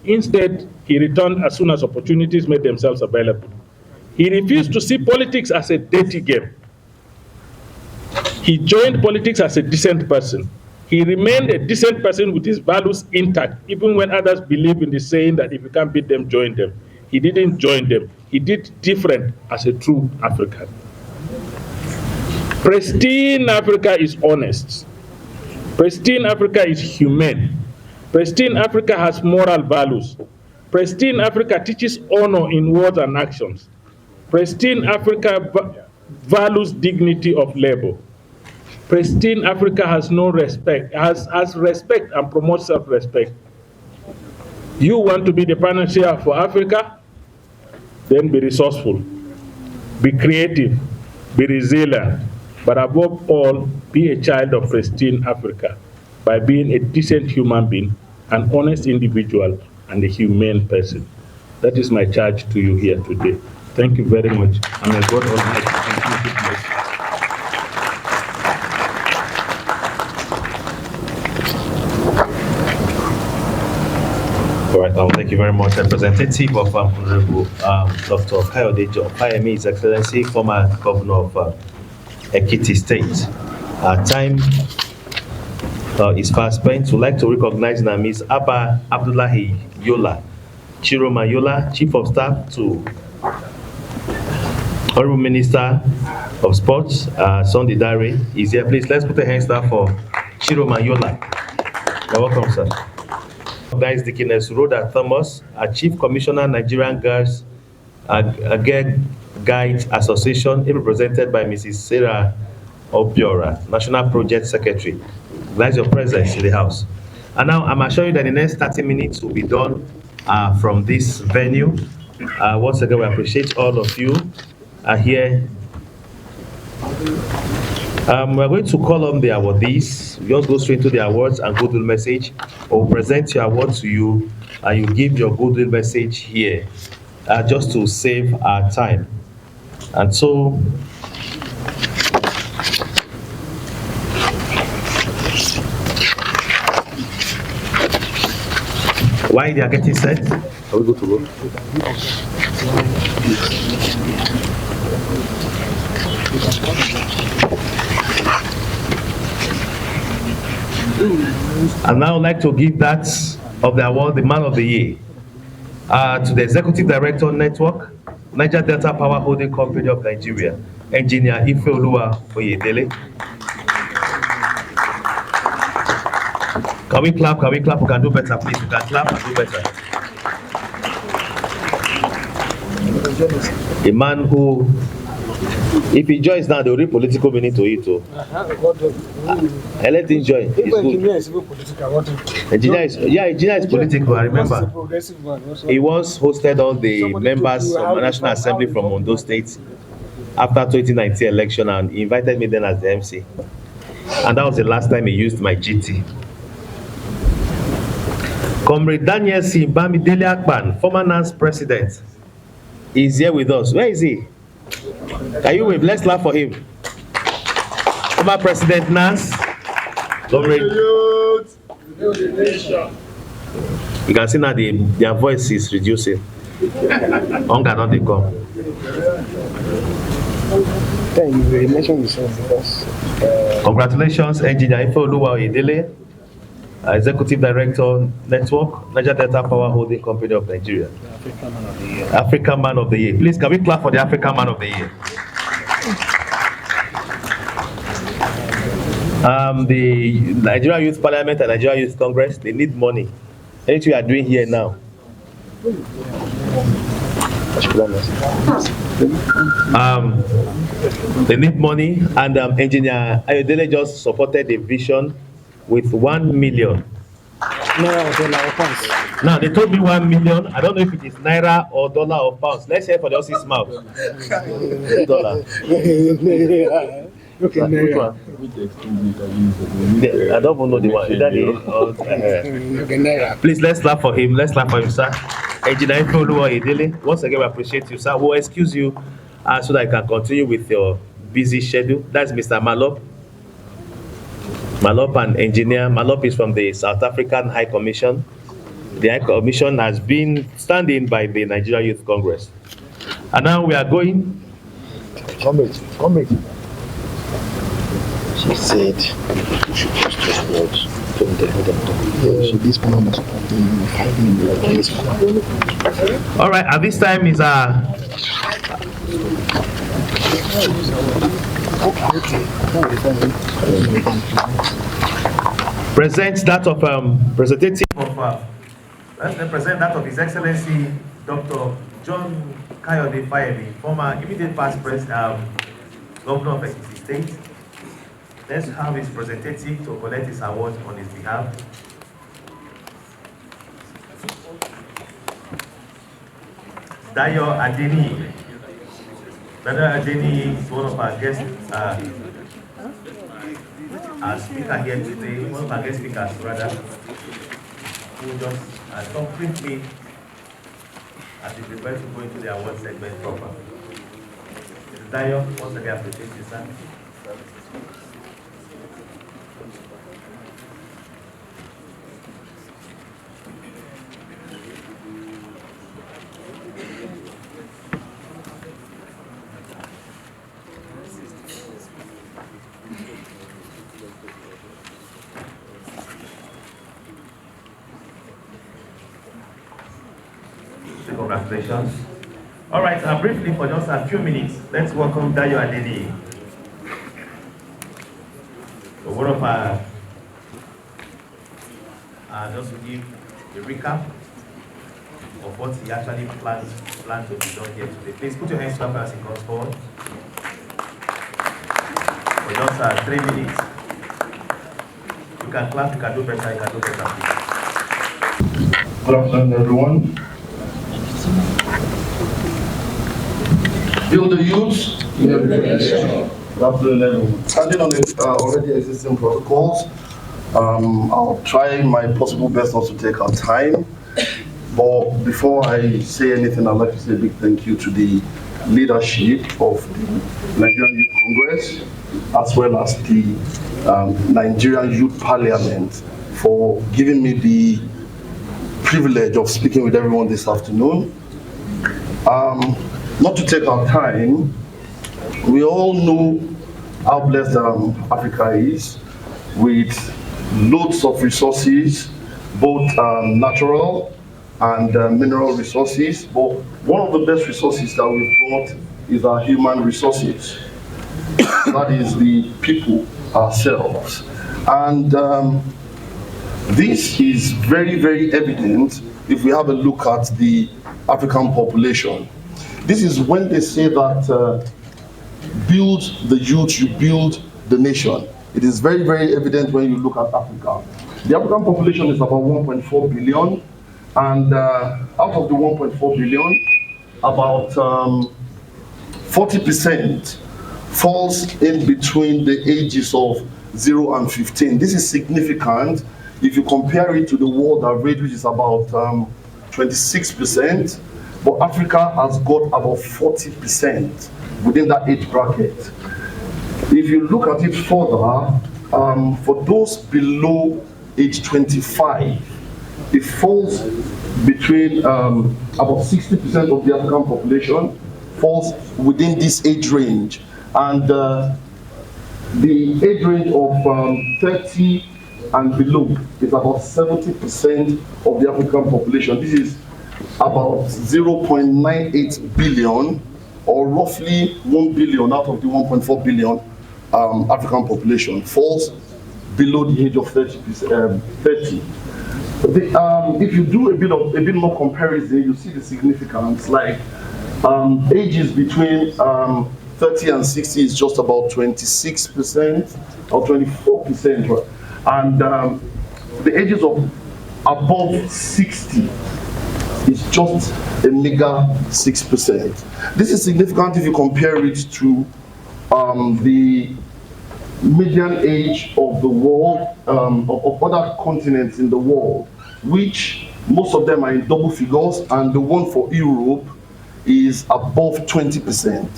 Instead, he returned as soon as opportunities made themselves available. He refused to see politics as a dirty game. He joined politics as a decent person. He remained a decent person with his values intact, even when others believe in the saying that if you can't beat them, join them. He didn't join them. He did different as a true African. Pristine Africa is honest. Pristine Africa is humane. Pristine Africa has moral values. Pristine Africa teaches honor in words and actions. Pristine Africa values dignity of labor. Pristine Africa has no respect, has respect and promotes self-respect. You want to be the panacea for Africa? Then be resourceful, be creative, be resilient, but above all, be a child of pristine Africa by being a decent human being, an honest individual, and a humane person. That is my charge to you here today. Thank you very much. And may God Almighty continue to bless you. All right, thank you very much, representative of Honorable Dr. Kayode Fayemi, His Excellency, former Governor of Ekiti State. Time is fast spent. We'd like to recognize now Ms. Abba Abdullahi Yola, Chiroma Yola, Chief of Staff to Honorable Minister of Sports, Sunday Dare, is here. Please, let's put a hand up for Chiroma Yola. You're welcome, sir. Recognize Dickiness Rhoda Thomas, a Chief Commissioner, Nigerian Girls Girl Guides Association, represented by Mrs. Sarah Obiora, National Project Secretary. Glad your presence in the house. And now I'm assuring you that the next 30 minutes will be done from this venue. Once again, we appreciate all of you here. We're going to call on the awardees. We just go straight to the awards and goodwill message. We'll present your award to you and you give your goodwill message here just to save our time. And so, while they are getting set, are we good to go? And now I'd like to give that of the award, the Man of the Year, to the Executive Director Network, Niger Delta Power Holding Company of Nigeria, Engineer Ifeoluwa Oyedele. Can we clap? Can we clap? We can do better, please. We can clap and do better. A man who, if he joins now, there will be political meaning to it. Let him join. Engineer is political. I remember. He once hosted all the members of the National Assembly from Ondo State after 2019 election, and he invited me then as the MC. And that was the last time he used my GT. Comrade Daniel C. Bamidele Akpan, former NANS president, is here with us. Where is he? Can you wave? Let's clap for him. Former President NANS. Comrade. You can see now their voice is reducing. Hunger not they come. Thank you very much because. Congratulations, Engineer Ifeoluwa Oyedele, Executive Director, Network, Niger Delta Power Holding Company of Nigeria. African Man of the Year. Please, can we clap for the African Man of the Year? The Nigeria Youth Parliament and Nigeria Youth Congress, they need money. Anything we are doing here now. They need money, and Engineer Ayodele just supported a vision with 1 million. Now they told me 1 million. I don't know if it is naira or dollar or pounds. Let's hear for the horse's mouth. Dollar. Okay, naira. I don't even know the one. Is that it? Please, let's clap for him. Let's clap for him, sir. Engineer Ifeoluwa Oyedele, once again, we appreciate you, sir. We'll excuse you so that I can continue with your busy schedule. That's Mr. Malop. Malop and Engineer. Malop is from the South African High Commission. The High Commission has been standing by the Nigeria Youth Congress. And now we are going. Comrade. She said we should just watch from the other. So this panel must continue 5 minutes. All right, at this time is present that of representative of present that of His Excellency Dr. John Kayode Fayemi, former immediate past president, governor of Ekiti State. Let's have his representative to collect his award on his behalf. Dayo Adeni. Dayo Adeni is one of our guests, our speaker here today, one of our guest speakers rather, who just talk briefly as we prepare to go into the award segment proper. Dayo, once again, I appreciate you, sir. Congratulations. All right, briefly for just a few minutes, let's welcome Dayo Adeni. So one of our, just to give a recap of what he actually planned to be done here today. Please put your hands up as he comes forward. For just 3 minutes. You can clap, you can do better, you can do better, please. Good afternoon, everyone. Build the youth. Good afternoon, everyone. Standing on the already existing protocols, I'll try my possible best not to take our time. But before I say anything, I'd like to say a big thank you to the leadership of the Nigerian Youth Congress, as well as the Nigerian Youth Parliament, for giving me the privilege of speaking with everyone this afternoon. Not to take our time, we all know how blessed Africa is, with loads of resources, both natural and mineral resources. But one of the best resources that we've got is our human resources. That is the people ourselves. And This is very, very evident if we have a look at the African population. This is when they say that build the youth, you build the nation. It is very, very evident when you look at Africa. The African population is about 1.4 billion, and out of the 1.4 billion, about 40% falls in between the ages of 0 and 15. This is significant if you compare it to the world average, which is about 26%, but Africa has got about 40% within that age bracket. If you look at it further, for those below age 25, it falls between about 60% of the African population falls within this age range, and the age range of 30 and below is about 70% of the African population. This is about 0.98 billion, or roughly 1 billion out of the 1.4 billion African population falls below the age of 30. If you do a bit more comparison, you see the significance. Like ages between 30 and 60 is just about 26% or 24%, and the ages of above 60 is just a meager 6%. This is significant if you compare it to the median age of the world, of other continents in the world, which most of them are in double figures, and the one for Europe is above 20%.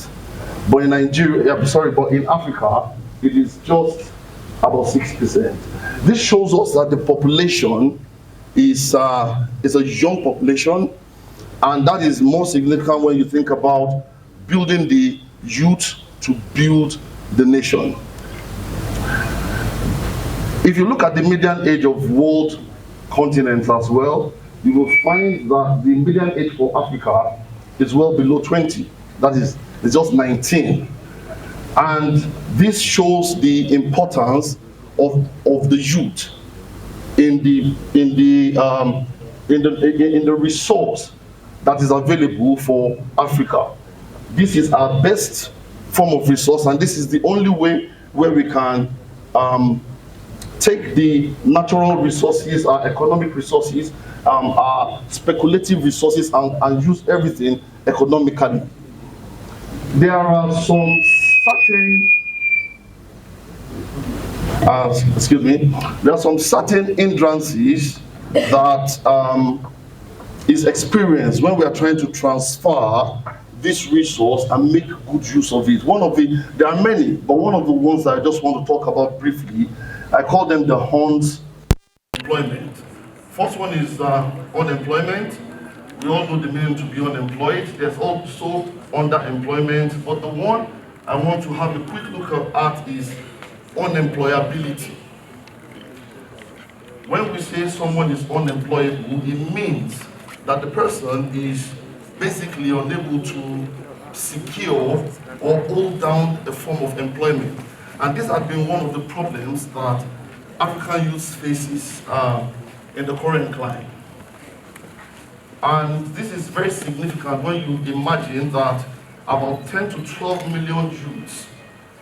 But in Nigeria, but in Africa, it is just about 6%. This shows us that the population is a young population, and that is more significant when you think about building the youth to build the nation. If you look at the median age of world continents as well, you will find that the median age for Africa is well below 20. That is, it's just 19. And this shows the importance of the youth in the resource that is available for Africa. This is our best form of resource, and this is the only way where we can take the natural resources, our economic resources, our speculative resources, and use everything economically. There are some certain there are some certain hindrances that is experienced when we are trying to transfer this resource and make good use of it. There are many, but one of the ones that I just want to talk about briefly, I call them the horns of employment. First one is unemployment. We all know the meaning to be unemployed. There's also underemployment, but the one I want to have a quick look at is unemployability. When we say someone is unemployable, it means that the person is basically unable to secure or hold down a form of employment. And this has been one of the problems that African youth faces in the current climate. And this is very significant when you imagine that about 10 to 12 million youths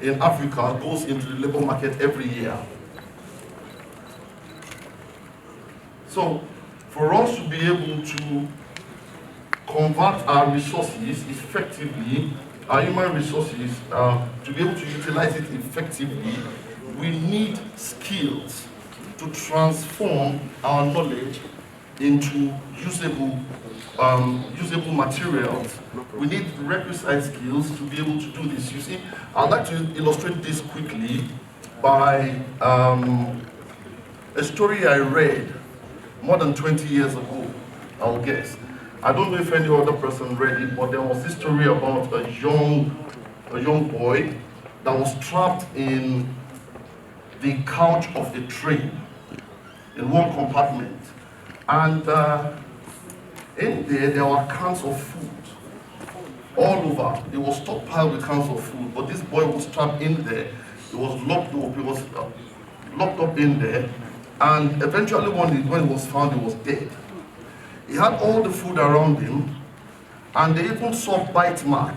in Africa goes into the labor market every year. So for us to be able to convert our resources effectively, our human resources, to be able to utilize it effectively, we need skills to transform our knowledge into usable materials. We need requisite skills to be able to do this. You see, I'd like to illustrate this quickly by a story I read more than 20 years ago, I'll guess. I don't know if any other person read it, but there was this story about a young boy that was trapped in the couch of a train in one compartment. And in there were cans of food all over. It was stockpiled with cans of food, but this boy was trapped in there. He was locked up. He was locked up in there, And eventually when he was found, he was dead. He had all the food around him, and they even saw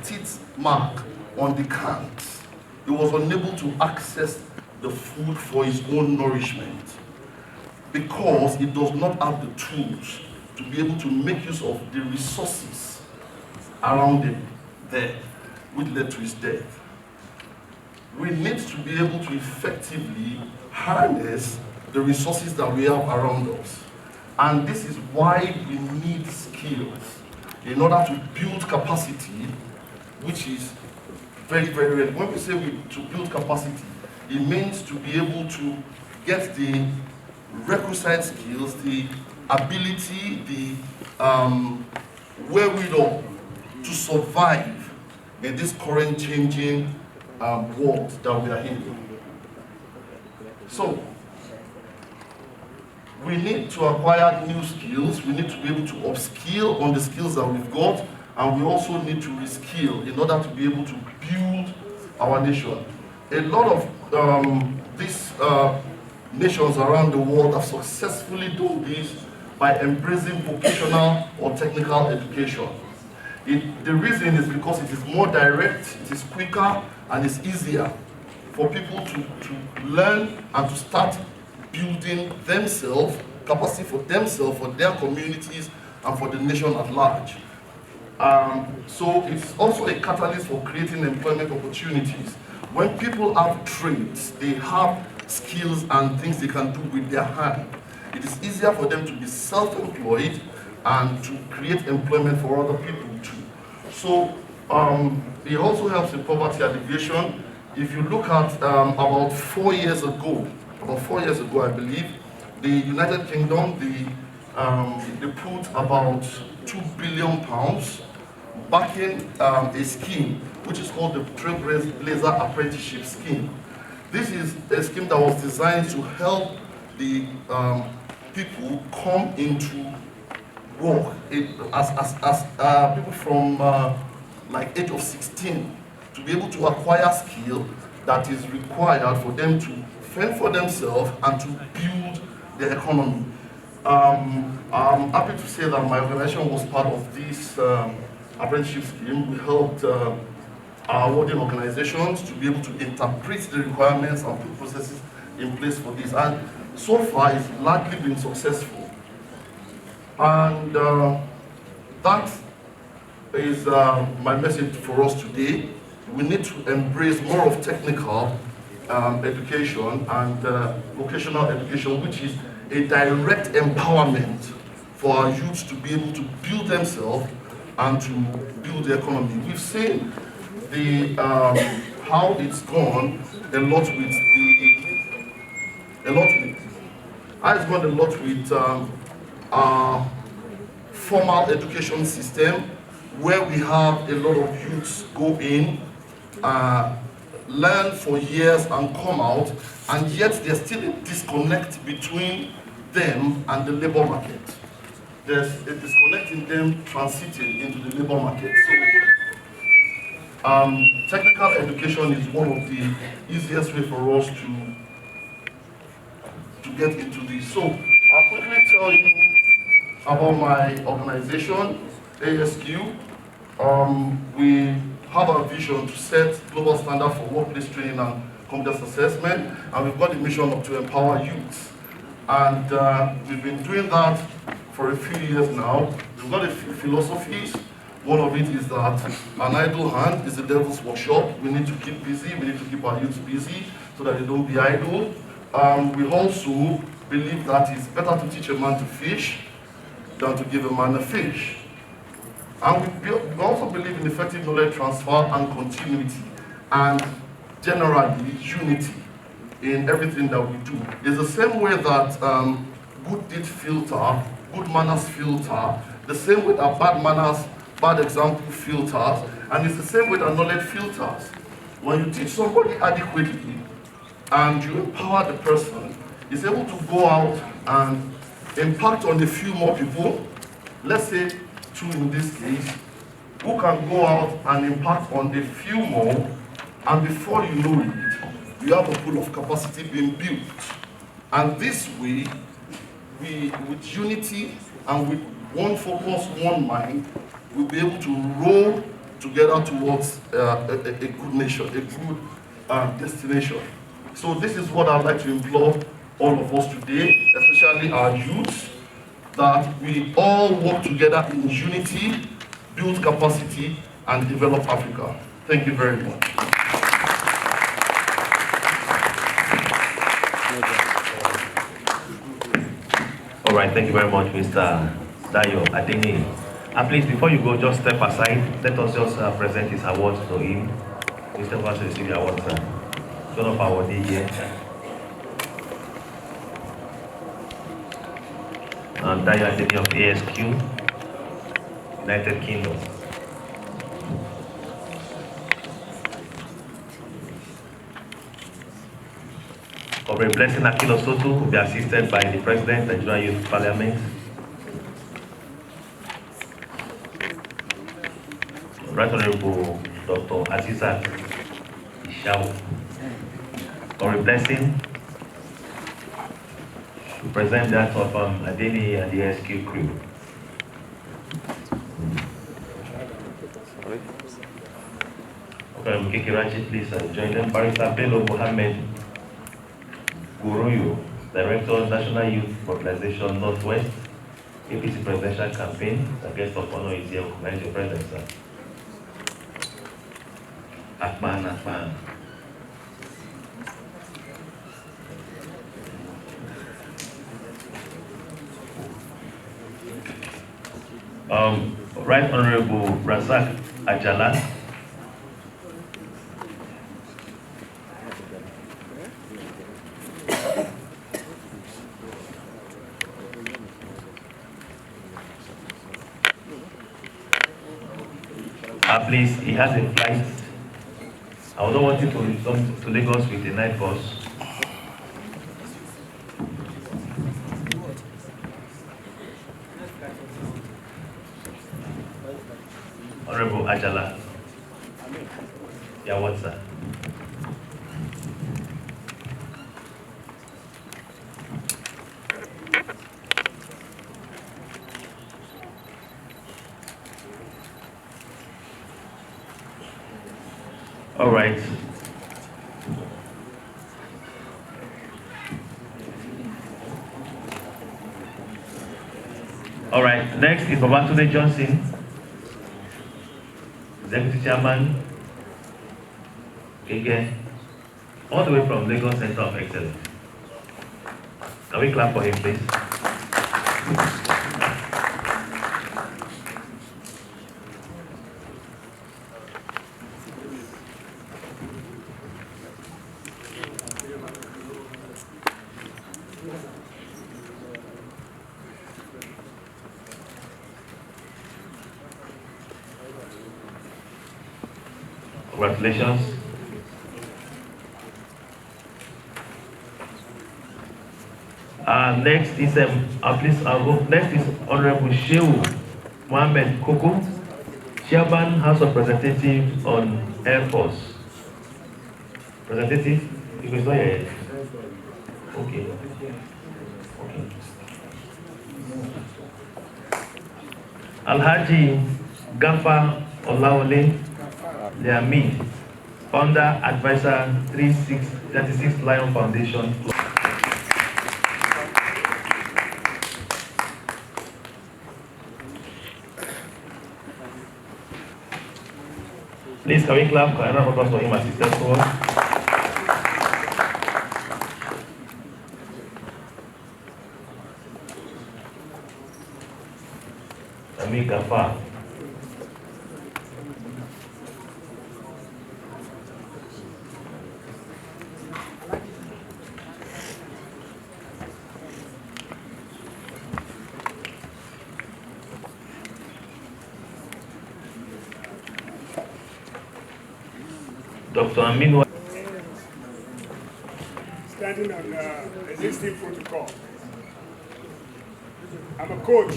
teeth mark on the cans. He was unable to access the food for his own nourishment because he does not have the tools to be able to make use of the resources around him there, which led to his death. We need to be able to effectively harness the resources that we have around us. And this is why we need skills in order to build capacity, which is very, very relevant. When we say to build capacity, it means to be able to get the requisite skills, the ability, the wherewithal to survive in this current changing world that we are in. So, we need to acquire new skills, we need to be able to upskill on the skills that we've got, and we also need to reskill in order to be able to build our nation. A lot of these nations around the world have successfully done this by embracing vocational or technical education. The reason is because it is more direct, it is quicker, and it's easier for people to learn and to start building themselves, capacity for themselves, for their communities, and for the nation at large. So it's also a catalyst for creating employment opportunities. When people have trades, they have skills and things they can do with their hand. It is easier for them to be self-employed and to create employment for other people too. So it also helps in poverty alleviation. If you look at about 4 years ago, I believe, the United Kingdom, they put about £2 billion backing a scheme which is called the Trailblazer Apprenticeship Scheme. This is a scheme that was designed to help the people come into work as people from like age of 16 to be able to acquire skill that is required for them to fend for themselves and to build their economy. I'm happy to say that my organization was part of this apprenticeship scheme. We helped our awarding organizations to be able to interpret the requirements and put processes in place for this. And so far, it's largely been successful. And that is my message for us today. We need to embrace more of technical education and vocational education, which is a direct empowerment for our youth to be able to build themselves and to build the economy. We've seen the how it's gone a lot with our formal education system, where we have a lot of youths go in, learn for years and come out, and yet there's still a disconnect between them and the labor market. There's a disconnect in them transiting into the labor market. So, technical education is one of the easiest way for us to get into this. So, I'll quickly tell you about my organization, ASQ. We have a vision to set global standards for workplace training and competence assessment, and we've got a mission to empower youth. And we've been doing that for a few years now. We've got a few philosophies. One of it is that an idle hand is the devil's workshop. We need to keep busy, we need to keep our youth busy so that they don't be idle. We also believe that it's better to teach a man to fish than to give a man a fish. And we also believe in effective knowledge transfer and continuity, and generally unity in everything that we do. It's the same way that good deeds filter, good manners filter, the same way that bad manners, bad example filters, and it's the same way that knowledge filters. When you teach somebody adequately and you empower the person, he's able to go out and impact on a few more people, let's say 2 in this case, who can go out and impact on a few more, and before you know it, you have a pool of capacity being built. And this way, we, with unity and with one focus, one mind, we'll be able to roll together towards a good nation, a good destination. So this is what I'd like to implore all of us today, especially our youth, that we all work together in unity, build capacity, and develop Africa. Thank you very much. All right, thank you very much, Mr. Dayo Adeni. And please, before you go, just step aside. Let us just present his awards to him. Mr. Vance, receive your awards, sir. One of our DJ. Dayo Adeni of ASQ, United Kingdom. Comrade Blessing Akilo Soto will be assisted by the President, Nigeria Youth Parliament. Right Honorable Dr. Azizat Ishao. Comrade Blessing to present that of Adeni and the SQ crew. Kiki Raji, please join them. Barrister Bello Mohammed Guruyu, Director, National Youth Mobilization Northwest, APC Presidential Campaign. The guest of honor is here. Recognize your presence, sir. Akman. Right Honorable Razak Ajala. Please, he has a flight. I don't want him to return to Lagos with a night bus. Honorable Ajala. Yeah, what's that? All right. All right. Next is Babatunde Johnson, Executive Chairman, again, all the way from Lagos Center of Excellence. Can we clap for him, please? Congratulations. Next is next is Honorable Shehu Mohammed Koko, Chairman House of Representatives on Air Force. Representative, if it's not yet. Okay. Alhaji Gafa Olawole Leamid, Founder, Advisor, 36 Lion Foundation. Please, can we clap? Can I round of applause for him as he steps forward? Ami Gafa. Dr. Aminu. Standing on existing protocol. I'm a coach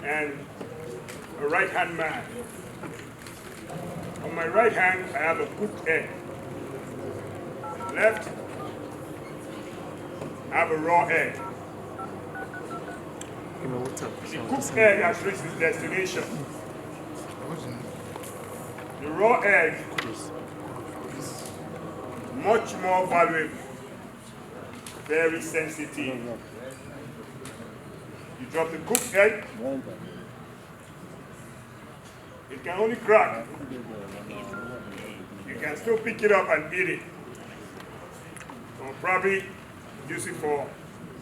and a right-hand man. On my right hand, I have a good head. left, have a raw egg. The cooked egg has reached its destination. The raw egg is much more valuable, very sensitive. You drop the cooked egg, it can only crack. You can still pick it up and eat it. Or probably use it for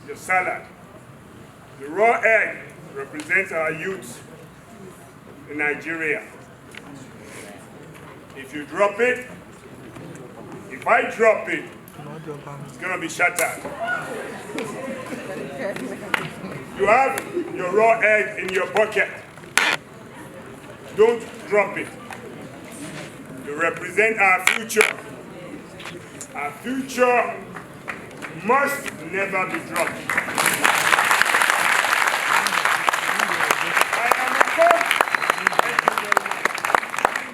your salad. The raw egg represents our youth in Nigeria. If you drop it, if I drop it, it's going to be shattered. You have your raw egg in your pocket. Don't drop it. You represent our future. Our future must never be dropped. I am a coach.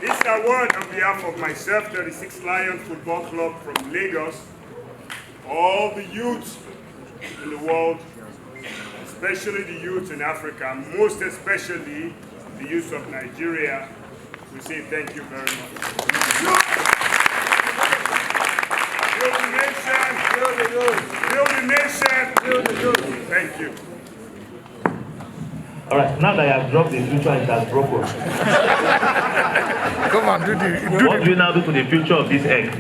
This award on behalf of myself, 36 Lion Football Club from Lagos, all the youth in the world, especially the youth in Africa, most especially the youth of Nigeria, we say thank you very much. Build the nation, build the youth. Build the nation, build the youth. Thank you. All right, now that I have dropped the future, it has broken. Come on, What do you now do to the future of this egg?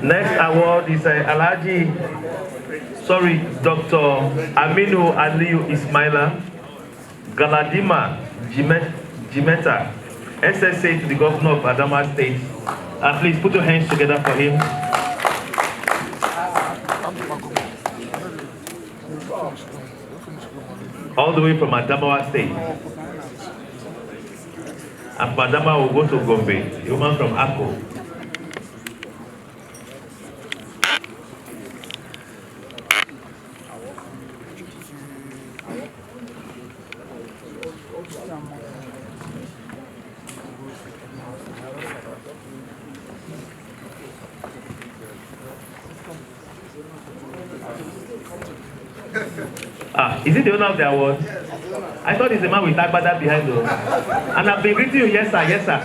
Next award is Dr. Aminu Aliyu Ismaila Galadima Jimeta, SSA to the governor of Adamawa State. Please put your hands together for him. All the way from Adamawa State. And from Adamawa will go to Gombe, a woman from Akko. Is it the owner of the award? I thought it's the man with Agbada behind us. And I've been greeting you, yes sir, yes sir.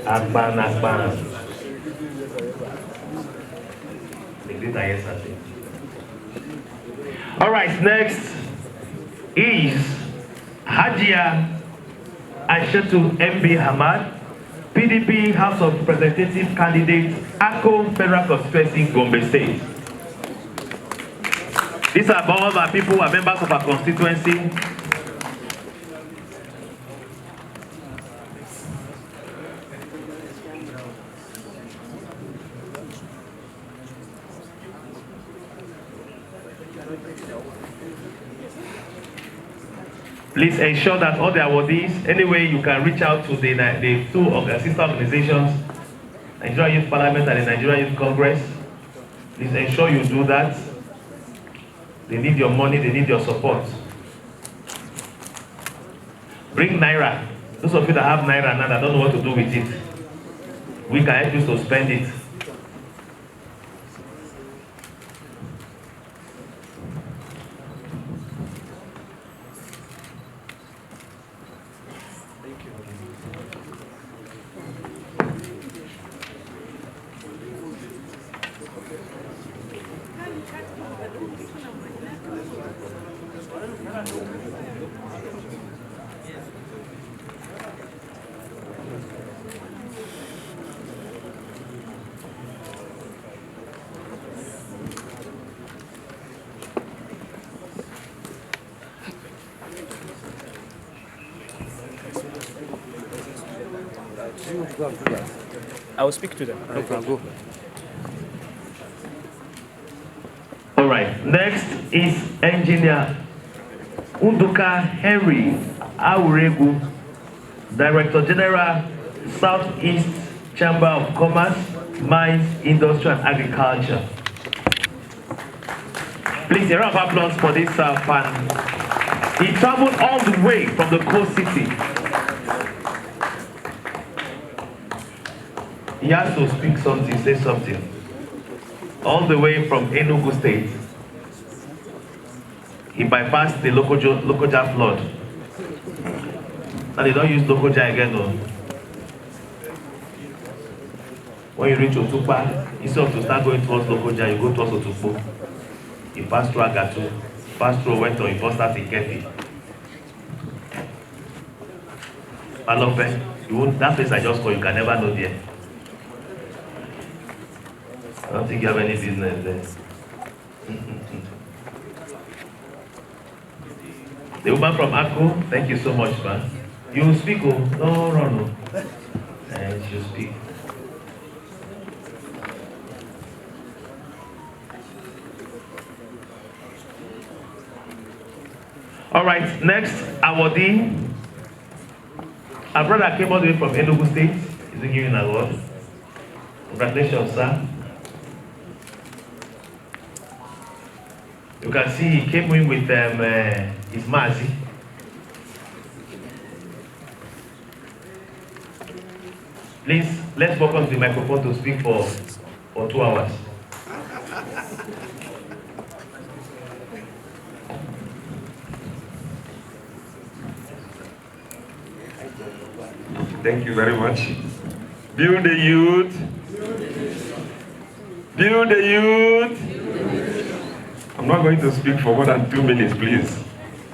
Agban. The greater yes sir. All right, next is Hajia Aishatu MB Hamad, PDP House of Representative candidate, Akko Federal Constituency, Gombe State. These are all our people who are members of our constituency. Please ensure that all the awardees, anyway, you can reach out to the two sister organizations, Nigeria Youth Parliament and the Nigeria Youth Congress. Please ensure you do that. They need your money, they need your support. Bring Naira. Those of you that have Naira now that don't know what to do with it, we can help you to spend it. I will speak to them. No problem. All right. Next is Engineer Unduka Henry Auregu, Director General, Southeast Chamber of Commerce, Mines, Industry and Agriculture. Please, a round of applause for this fan. He traveled all the way from the coast city. He has to speak something, say something. All the way from Enugu State. He bypassed the Lokoja flood. Now they don't use Lokoja again, no. When you reach Otupa, instead of to start going towards Lokoja, you go towards Otukpo. You pass through Agatu, pass through Weto, you pass out in Kefi. Alope, that place I just call, you can never know there. I don't think you have any business there. The woman from Akko, thank you so much, man. You speak, oh? No. And you speak. All right, next, Awadi. Our brother came all the way from Enugu State. He's giving an award. Congratulations, sir. You can see he came in with his Mazi. Please, let's welcome the microphone to speak for 2 hours. Thank you very much. Build the youth. Build the youth. I'm not going to speak for more than 2 minutes, please.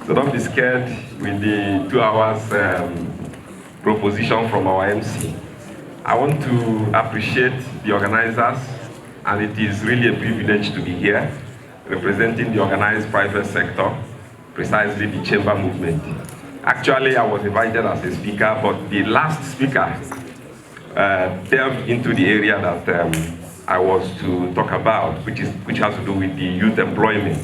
So don't be scared with the 2 hours proposition from our MC. I want to appreciate the organizers, and it is really a privilege to be here, representing the organized private sector, precisely the chamber movement. Actually, I was invited as a speaker, but the last speaker delved into the area that I was to talk about, which has to do with the youth employment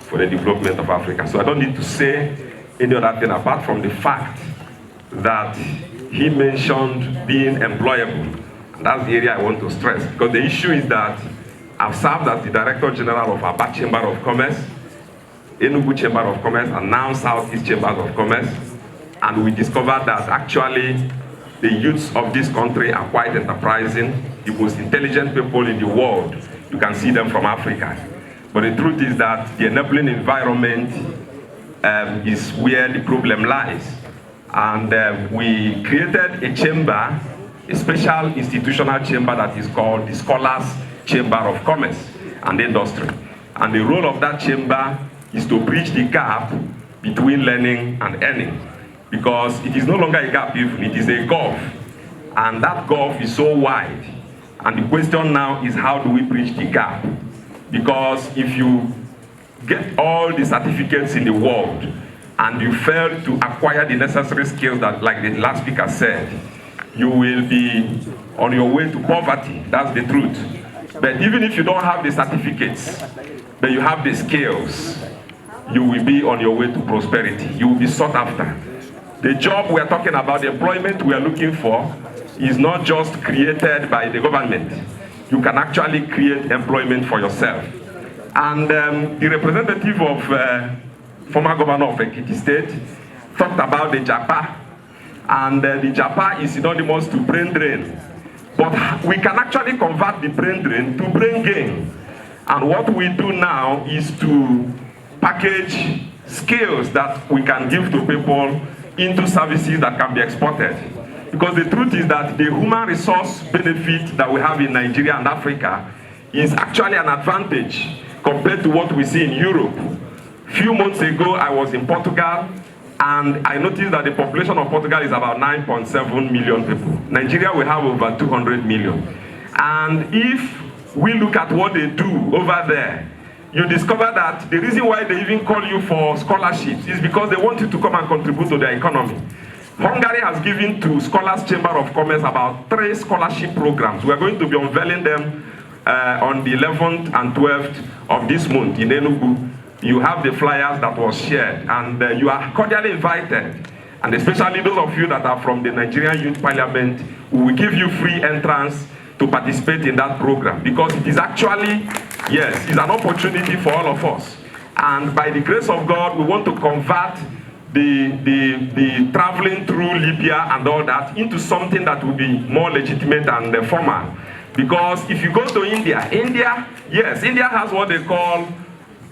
for the development of Africa. So I don't need to say any other thing apart from the fact that he mentioned being employable. And that's the area I want to stress, because the issue is that I've served as the Director General of Aba Chamber of Commerce, Enugu Chamber of Commerce, and now Southeast Chambers of Commerce. And we discovered that actually the youths of this country are quite enterprising, the most intelligent people in the world. You can see them from Africa. But the truth is that the enabling environment is where the problem lies. And we created a chamber, a special institutional chamber that is called the Scholars Chamber of Commerce and Industry. And the role of that chamber is to bridge the gap between learning and earning. Because it is no longer a gap, it is a gulf. And that gulf is so wide. And the question now is, how do we bridge the gap? Because if you get all the certificates in the world and you fail to acquire the necessary skills that, like the last speaker said, you will be on your way to poverty. That's the truth. But even if you don't have the certificates, but you have the skills, you will be on your way to prosperity. You will be sought after. The job we are talking about, the employment we are looking for, is not just created by the government. You can actually create employment for yourself. And the representative of former governor of Ekiti State talked about the Japa. And the Japa is synonymous to brain drain. But we can actually convert the brain drain to brain gain. And what we do now is to package skills that we can give to people into services that can be exported. Because the truth is that the human resource benefit that we have in Nigeria and Africa is actually an advantage compared to what we see in Europe. A few months ago, I was in Portugal, and I noticed that the population of Portugal is about 9.7 million people. Nigeria will have over 200 million. And if we look at what they do over there, you discover that the reason why they even call you for scholarships is because they want you to come and contribute to their economy. Hungary has given to Scholars Chamber of Commerce about 3 scholarship programs. We are going to be unveiling them on the 11th and 12th of this month in Enugu. You have the flyers that was shared, and you are cordially invited. And especially those of you that are from the Nigerian Youth Parliament, we will give you free entrance to participate in that program, because it is actually, yes, it's an opportunity for all of us. And by the grace of God, we want to convert the traveling through Libya and all that into something that will be more legitimate and formal. Because if you go to India, yes, India has what they call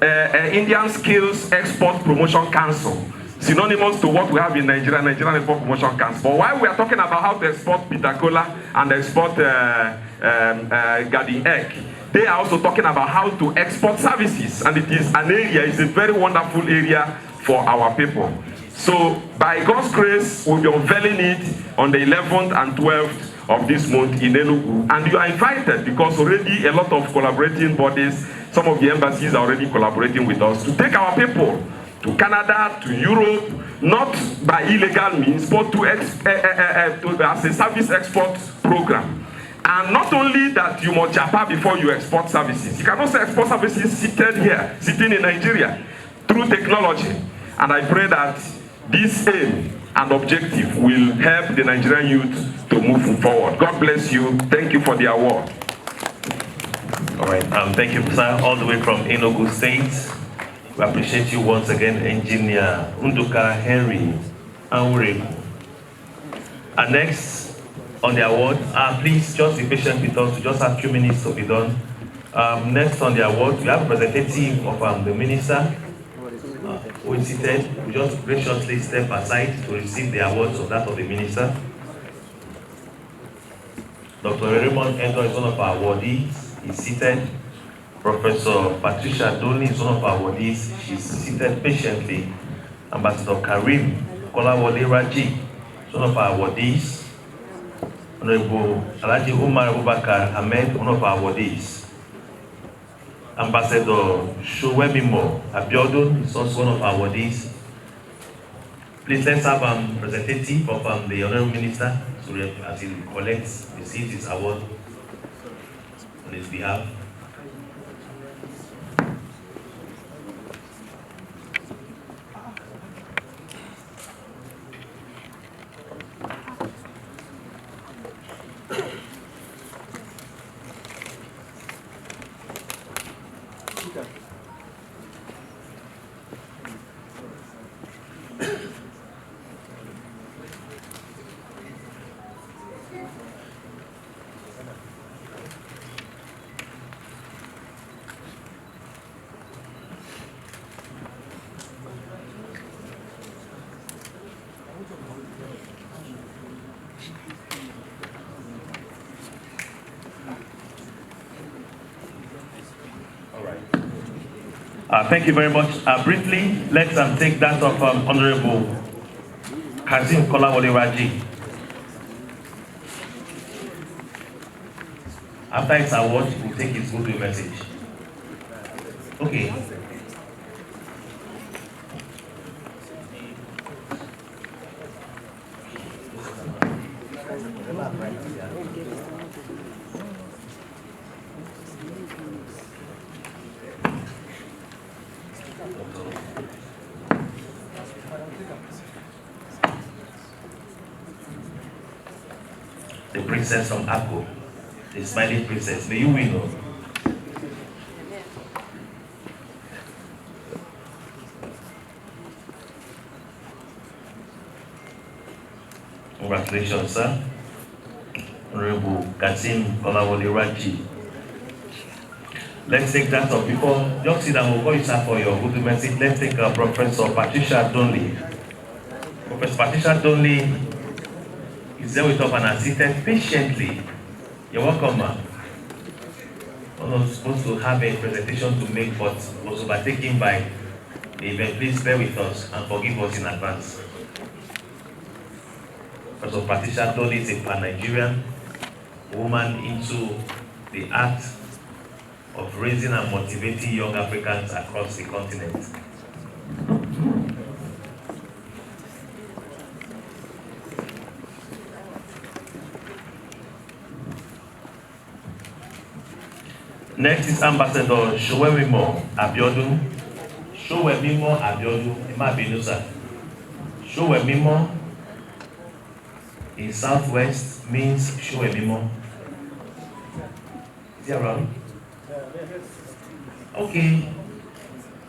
Indian Skills Export Promotion Council, synonymous to what we have in Nigeria, Nigerian Export Promotion Council. But while we are talking about how to export bitter cola and export garden egg, they are also talking about how to export services, and it is an area, it's a very wonderful area for our people. So by God's grace, we'll be unveiling it on the 11th and 12th of this month in Enugu. And you are invited because already a lot of collaborating bodies, some of the embassies are already collaborating with us to take our people to Canada, to Europe, not by illegal means, but as a service export program. And not only that, you must japa before you export services. You can also export services sitting in Nigeria, through technology. And I pray that this aim and objective will help the Nigerian youth to move forward. God bless you. Thank you for the award. All right, thank you, sir, all the way from Enugu State. We appreciate you once again, Engineer Unduka Henry Anwureku. And next on the award, please just be patient with us. We just have 2 minutes to be done. Next on the award, we have a representative of the minister who is seated. We just graciously step aside to receive the awards of that of the minister. Dr. Raymond Endo is one of our awardees. He's seated. Professor Patricia Doni is one of our awardees. She's seated patiently. Ambassador Karim Kolawole Raji is one of our awardees. Honorable Alhaji Umar Abubakar Ahmed, one of our awardees. Ambassador Showemimo Abiodun is also one of our awardees. Please let's have representative of the Honorable Minister as he receives his award on his behalf. Thank you very much. Briefly, let's take that of Honorable Kazim Kolawole Raji. After his award, we'll take his goodwill message. Okay. The princess from Akko, the smiling princess. May you win, oh. Congratulations, sir. Honorable Kasim Kolawole Raji. Let's take that up before. Just sit down, we'll call you, sir, for your good message. Let's take Professor Patricia Donley. Professor Patricia Donley is there with us and has seated patiently. You're welcome, ma'am. I'm not supposed to have a presentation to make, but was overtaken by the event. Please bear with us and forgive us in advance. Professor Patricia Donley is a pan-Nigerian woman into the act of raising and motivating young Africans across the continent. Next is Ambassador Showemimo Abiodun. Showemimo Abiodun, Ima Binusa. Showemimo in Southwest means Showemimo. Is he around? Okay.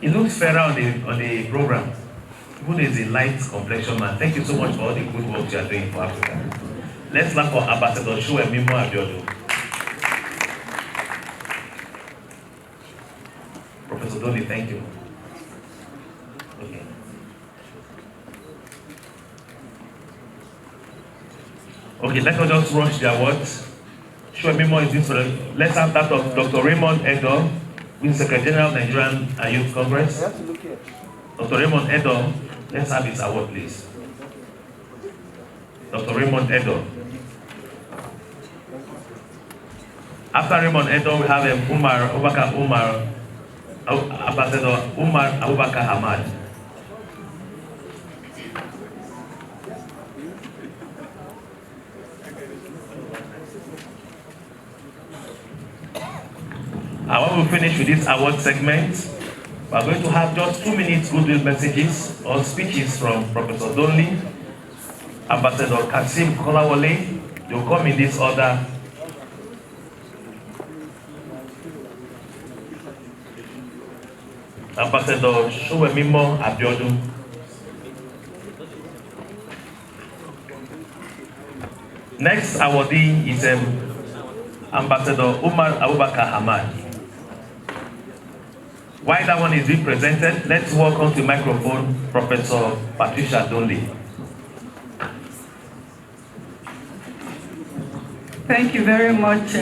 It looks fairer on the program. Even is a light complexion man. Thank you so much for all the good work you are doing for Africa. Let's clap for Ambassador Shuemimo Abiodun. Professor Doli, thank you. Okay. Okay, let us just rush the awards. Shuemimo is in. Let's have that of Dr. Raymond Edo, who is Secretary General of Nigerian Youth Congress. Dr. Raymond Edo, let's have his award, please. Dr. Raymond Edo. After Raymond Edo, we have Ambassador Umar Abubakar Hamad. And when we finish with this award segment, we are going to have just 2 minutes goodwill messages or speeches from Professor Donley, Ambassador Kasim Kolawole. They will come in this order. Ambassador Shuemimo Abiodun. Next awardee is Ambassador Umar Abubakar Hamad. While that one is being presented, let's welcome to the microphone Professor Patricia Donley. Thank you very much,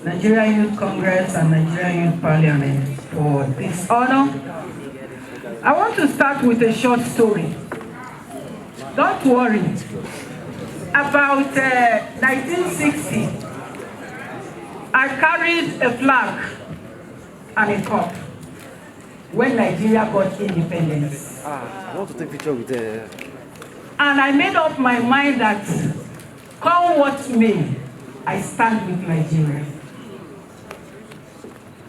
Nigerian Youth Congress and Nigerian Youth Parliament, for this honor. I want to start with a short story. Don't worry. About 1960, I carried a flag and a cup when Nigeria got independence. I want to take a picture with the... And I made up my mind that, come what may, I stand with Nigeria.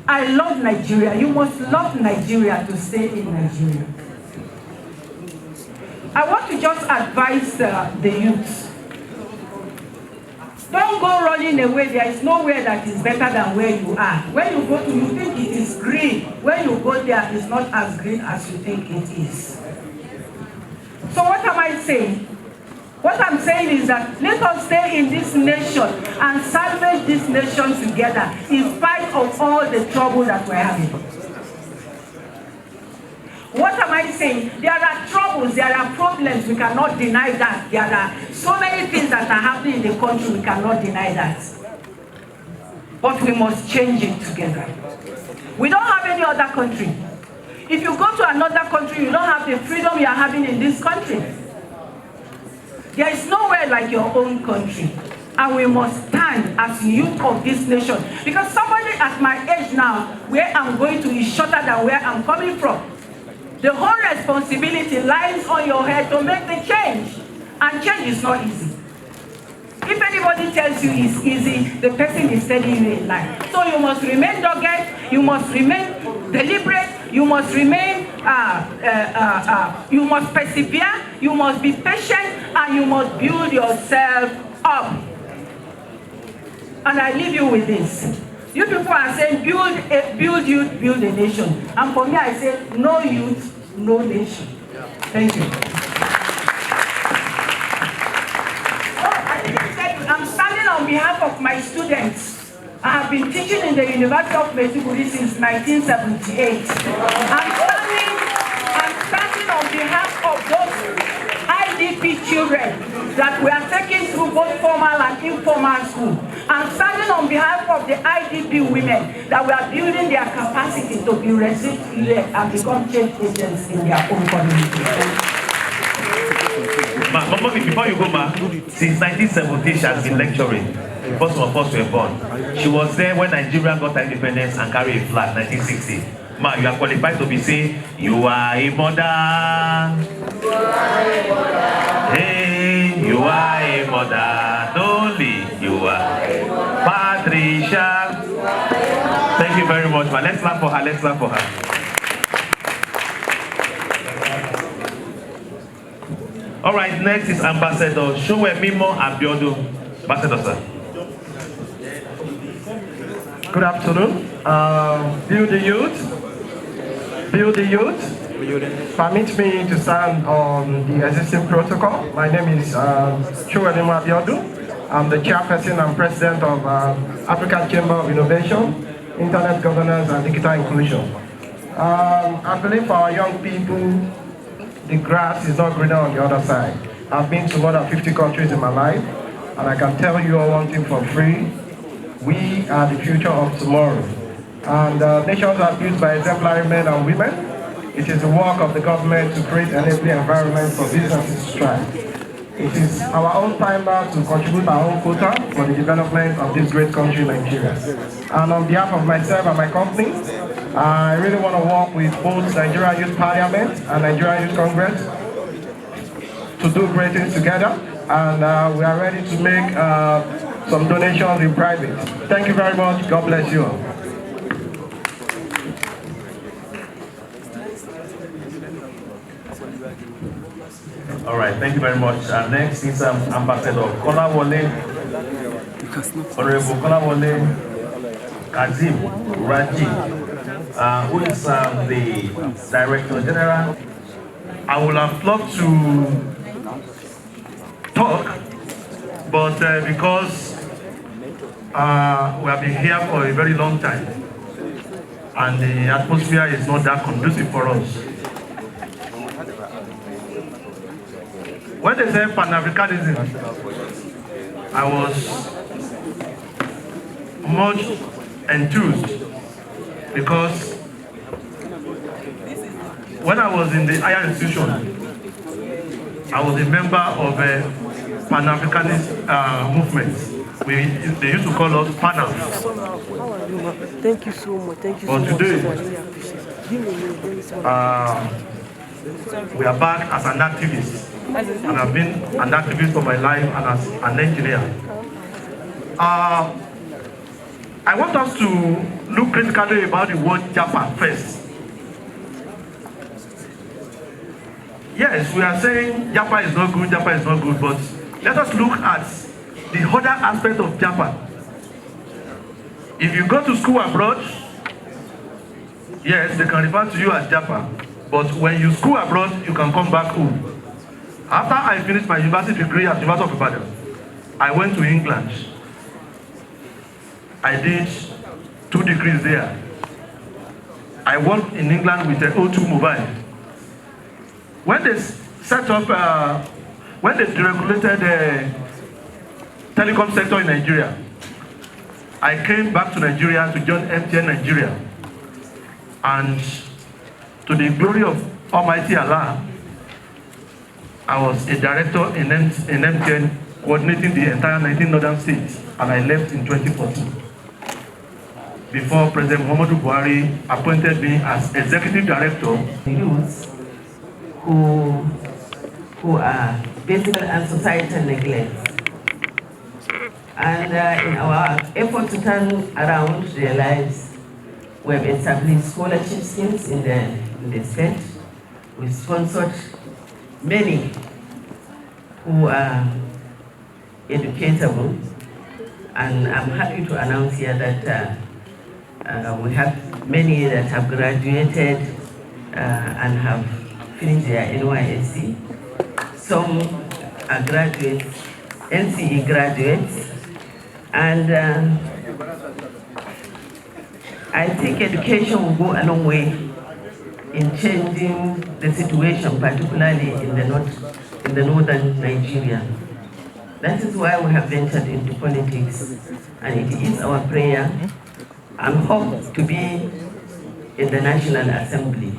I love Nigeria. You must love Nigeria to stay in Nigeria. I want to just advise the youth. Don't go running away. There is nowhere that is better than where you are. When you go to, you think it is green. When you go there, it's not as green as you think it is. So what am I saying? What I'm saying is that let us stay in this nation and salvage this nation together in spite of all the trouble that we're having. What am I saying? There are troubles, there are problems, we cannot deny that. There are so many things that are happening in the country, we cannot deny that. But we must change it together. We don't have any other country. If you go to another country, you don't have the freedom you are having in this country. There is nowhere like your own country. And we must stand as youth of this nation. Because somebody at my age now, where I'm going to is shorter than where I'm coming from. The whole responsibility lies on your head to make the change. And change is not easy. If anybody tells you it's easy, the person is telling you a lie. So you must remain dogged, you must remain deliberate, you must remain, you must persevere, you must be patient, and you must build yourself up. And I leave you with this. You people are saying, build youth, build a nation. And for me, I say, no youth, no nation. Thank you. I'm standing on behalf of my students. I have been teaching in the University of Maiduguri since 1978. I'm standing on behalf of those IDP children that we are taking through both formal and informal school. I'm standing on behalf of the IDP women that we are building their capacity to be resilient and become change agents in their own community. Mama, before you go, ma, since 1917 she has been lecturing. Before some of us were born. She was there when Nigeria got her independence and carried a flag, 1960. Ma, you are qualified to be saying, you are a mother. You are a mother. Hey, you are a mother. Donley, you are a mother. Patricia. Thank you very much, ma. Let's clap for her. Let's clap for her. All right, next is Ambassador Shuemimo Abiodun. Ambassador, sir. Good afternoon. Dear the youth, Build the Youth. Permit me to stand on the existing protocol. My name is Chukwuemeka Abiodun. I'm the chairperson and president of African Chamber of Innovation, Internet Governance and Digital Inclusion. I believe for our young people, the grass is not greener on the other side. I've been to more than 50 countries in my life, and I can tell you all one thing for free. We are the future of tomorrow. And nations are built by exemplary men and women. It is the work of the government to create an enabling environment for businesses to strive. It is our own time now to contribute our own quota for the development of this great country, Nigeria. And on behalf of myself and my company, I really want to work with both Nigeria Youth Parliament and Nigeria Youth Congress to do great things together. And we are ready to make some donations in private. Thank you very much. God bless you all. All right, thank you very much. Next is Ambassador Kolawole, Honorable Kolawole Kazim Raji, who is the Director General. I would have loved to talk, but because we have been here for a very long time, and the atmosphere is not that conducive for us. When they say Pan-Africanism, I was much enthused because when I was in the higher institution, I was a member of a Pan-Africanist movement. They used to call us PANACEA. Thank you so much. Thank you so but much. today, we are back as an activist. And I've been an activist for my life and as an engineer. I want us to look critically about the word Japan first. Yes, we are saying Japan is not good, Japan is not good, but let us look at the other aspect of Japan. If you go to school abroad, yes, they can refer to you as Japan, but when you school abroad, you can come back home. After I finished my university degree at the University of Ibadan, I went to England. I did 2 degrees there. I worked in England with the O2 Mobile. When they set up, when they deregulated the telecom sector in Nigeria, I came back to Nigeria to join MTN Nigeria. And to the glory of Almighty Allah, I was a director in MTN, coordinating the entire 19 northern states, and I left in 2014. Before President Muhammadu Buhari appointed me as executive director. Youths who are physical and societal neglect. And in our effort to turn around their lives, we have established scholarship schemes in the state. We sponsored many who are educatable, and I'm happy to announce here that we have many that have graduated and have finished their NYSC. Some are graduates, NCE graduates, and I think education will go a long way in changing the situation, particularly in the northern Nigeria. That is why we have ventured into politics, and it is our prayer and hope to be in the National Assembly,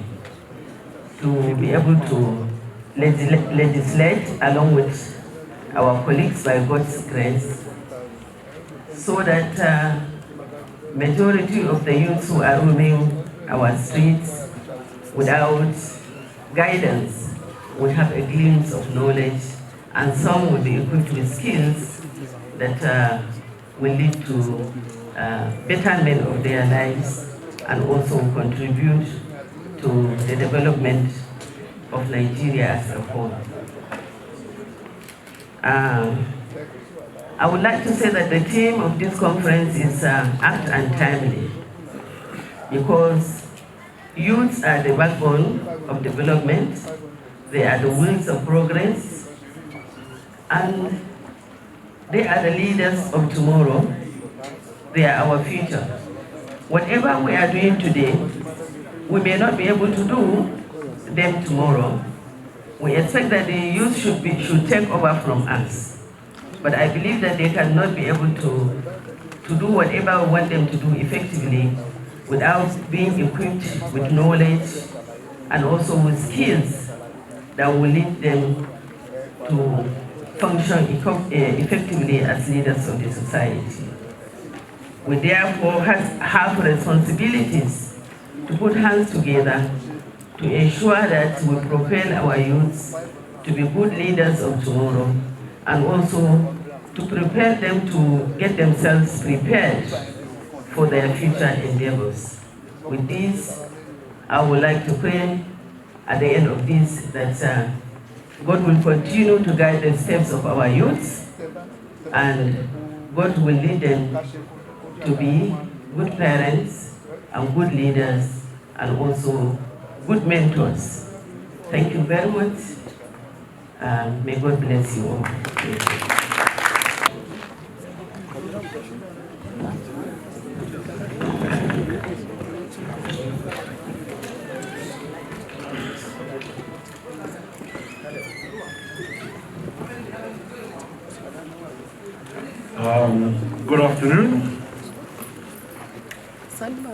to be able to legislate along with our colleagues by God's grace, so that majority of the youths who are roaming our streets without guidance will have a glimpse of knowledge, and some will be equipped with skills that will lead to betterment of their lives and also contribute to the development of Nigeria as a whole. I would like to say that the theme of this conference is apt and timely, because Youths are the backbone of development. They are the wheels of progress. And they are the leaders of tomorrow. They are our future. Whatever we are doing today, we may not be able to do them tomorrow. We expect that the youth should take over from us. But I believe that they cannot be able to do whatever we want them to do effectively without being equipped with knowledge and also with skills that will lead them to function effectively as leaders of the society. We therefore have responsibilities to put hands together to ensure that we propel our youths to be good leaders of tomorrow and also to prepare them to get themselves prepared for their future endeavors. With this, I would like to pray at the end of this that God will continue to guide the steps of our youths and God will lead them to be good parents and good leaders and also good mentors. Thank you very much. May God bless you all. Good afternoon.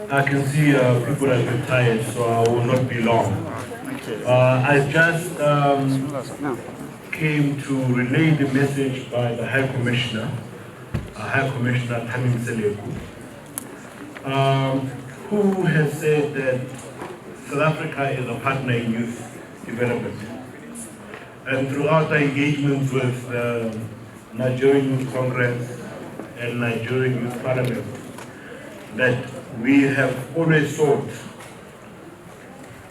I can see people are a bit tired, so I will not be long. I just came to relay the message by the High Commissioner, Tamim Seleku, who has said that South Africa is a partner in youth development. And throughout our engagements with the Nigerian Youth Congress and Nigerian Youth Parliament, that we have always sought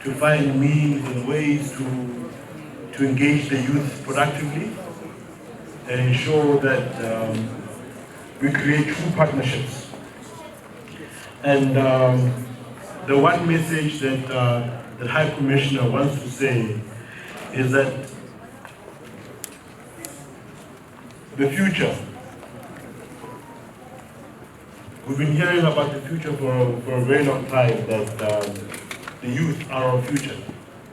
to find means and ways to engage the youth productively and ensure that we create true partnerships. And the one message that the High Commissioner wants to say is that the future, we've been hearing about the future for a very long time, that the youth are our future.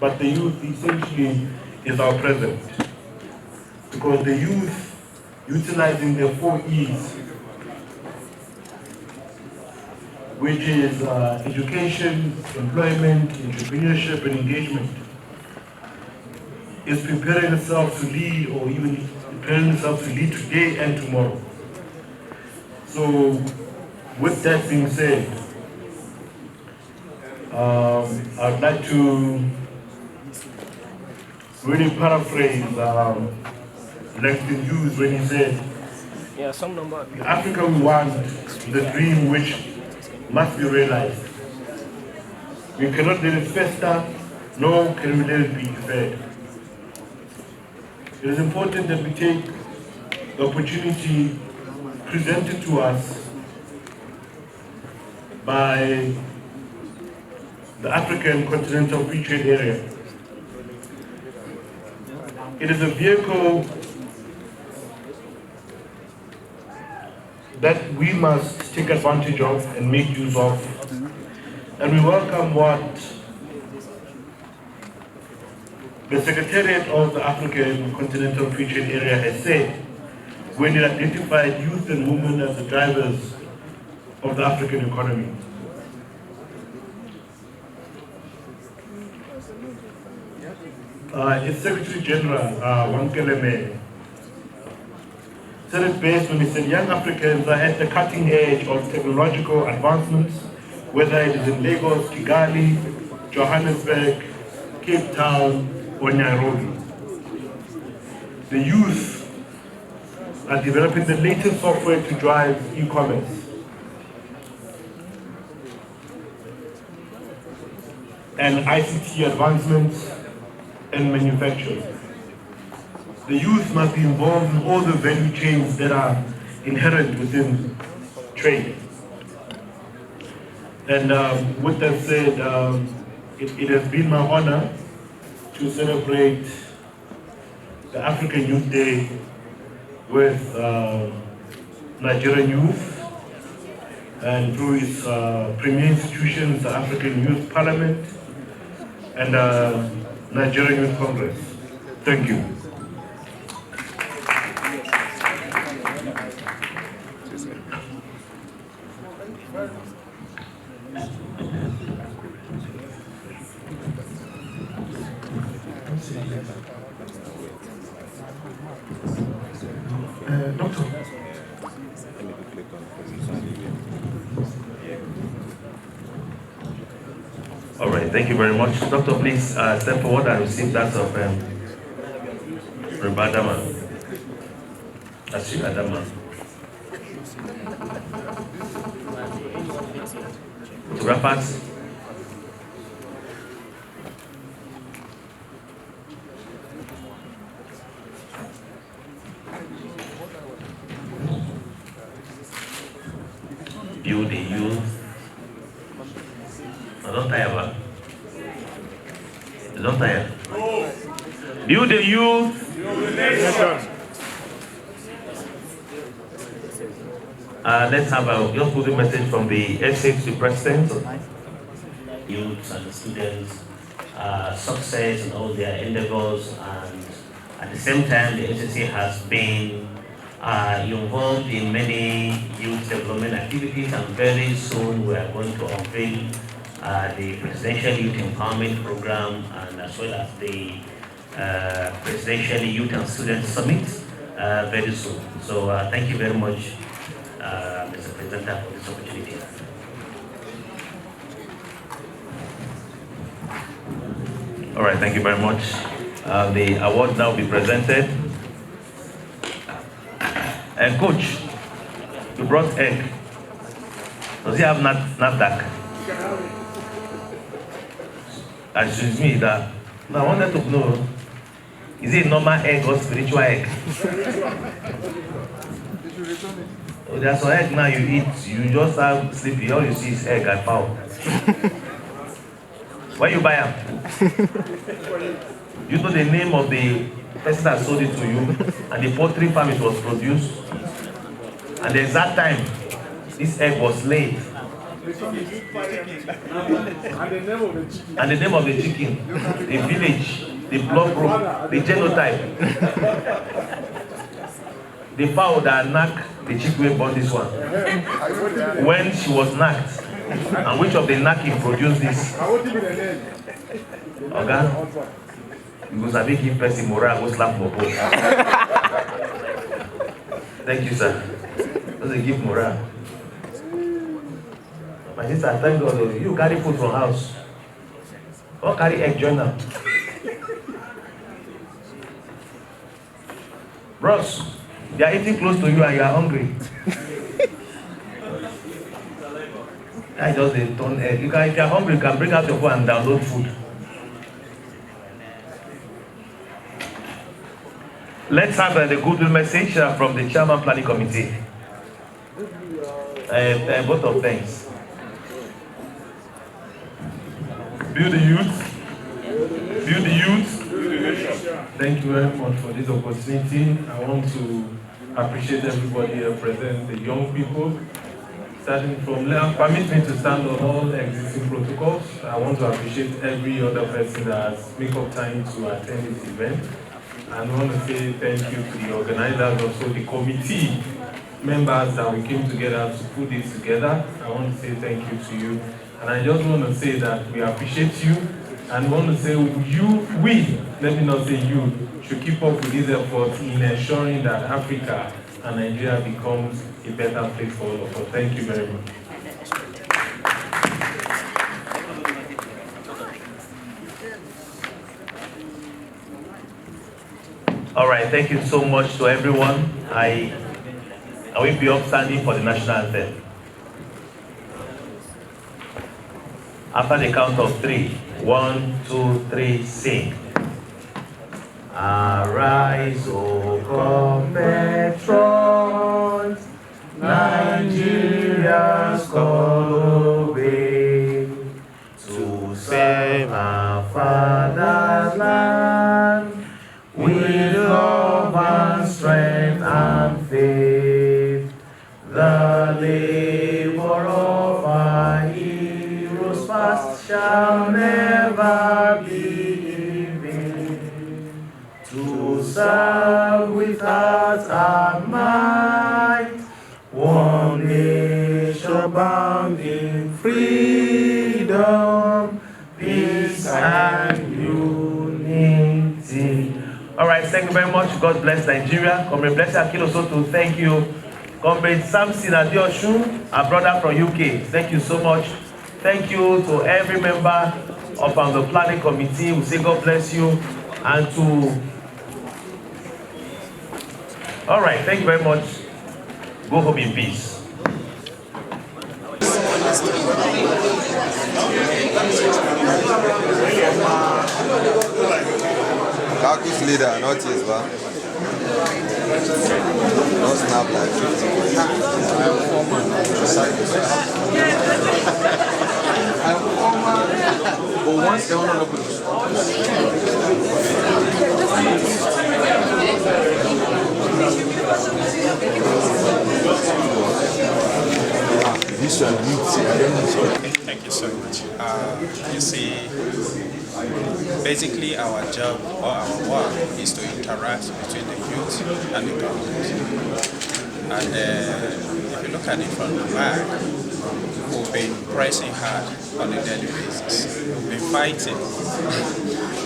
But the youth essentially is our present. Because the youth, utilizing the 4 E's, which is education, employment, entrepreneurship, and engagement, is preparing itself to lead, or even preparing itself to lead today and tomorrow. So, with that being said, I'd like to really paraphrase Langston Hughes when he said, the Africa we want is the dream which must be realized. We cannot let it fester, nor can we let it be deferred. It is important that we take the opportunity presented to us by the African Continental Free Trade Area. It is a vehicle that we must take advantage of and make use of. And we welcome what the Secretariat of the African Continental Free Trade Area has said when it identified youth and women as the drivers of the African economy. Its Secretary General, Wankeleme, said it best when he said young Africans are at the cutting edge of technological advancements, whether it is in Lagos, Kigali, Johannesburg, Cape Town, or Nairobi. The youth are developing the latest software to drive e-commerce. And ICT advancements and manufacturing. The youth must be involved in all the value chains that are inherent within trade. And with that said, it has been my honor to celebrate the African Youth Day with Nigerian youth and through its premier institutions, the African Youth Parliament and Nigerian Youth Congress. Thank you. Doctor. All right, thank you very much. Doctor, please step forward and receive that of Rebadama. That's Adama. Photographers. Build the youth. I don't tire, man. Don't tire. Build the youth. Let's have a just put a message from the SRTV president. Youths and the students, success and all their endeavors, and at the same time, the agency has been involved in many youth development activities, and very soon we are going to unveil the Presidential Youth Empowerment Program, and as well as the Presidential Youth and Student Summit very soon. So thank you very much, Mr. Presenter, for this opportunity. All right, thank you very much. The award now will be presented. And coach, you brought egg. Does he have NAFDAC? Excuse me, that. Now I wanted to know, is it normal egg or spiritual egg? Oh, there's some egg now you eat, you just have sleepy, all you see is egg and fowl. Where you buy them? You know the name of the person that sold it to you, and the poultry farm it was produced, and the exact time this egg was laid. And the name of the chicken, the village, the blood group, the genotype, the fowl that knocked the chicken born this one, when she was knocked, and which of the knocking produced this. Okay? Because I think if person moral go slap for both. Thank you, sir. Doesn't give moral. My sister, thank God, you carry food from house. Or carry egg journal. Bros, they are eating close to you and you are hungry. I just a turn egg. You can, if you are hungry, you can bring out your phone and download food. Let's have the goodwill message from the Chairman Planning Committee. Vote of thanks. Build the youth. Build the youth. Thank you very much for this opportunity. I want to appreciate everybody here present, the young people. Starting from now, permit me to stand on all existing protocols. I want to appreciate every other person that has made up time to attend this event. And I want to say thank you to the organizers, also the committee members that we came together to put this together. I want to say thank you to you. And I just want to say that we appreciate you, and want to say we, let me not say you, should keep up with these efforts in ensuring that Africa and Nigeria becomes a better place for all of us. Thank you very much. All right, thank you so much to everyone. I will be upstanding for the national anthem. After the count of 3, 1, 2, 3, sing. Arise, O compatriots, Nigeria's call obey, to serve the labor of our heroes past shall never be in vain. To serve with heart and might, one nation bound in freedom, peace and unity. All right, thank you very much. God bless Nigeria. Comrade Blessing Akilosoto, thank you. Comrade Samson Adeosun, our brother from UK, thank you so much. Thank you to every member of the planning committee. We say God bless you. And to... All right, thank you very much. Go home in peace. Caucus leader, not his man. Don't snap like 50 boys. I'm former. I'm former. But once the honorable Thank you so much. You see, basically our job or our work is to interact between the youth and the government. And if you look at it from the back, we've been pressing hard on a daily basis. We've been fighting.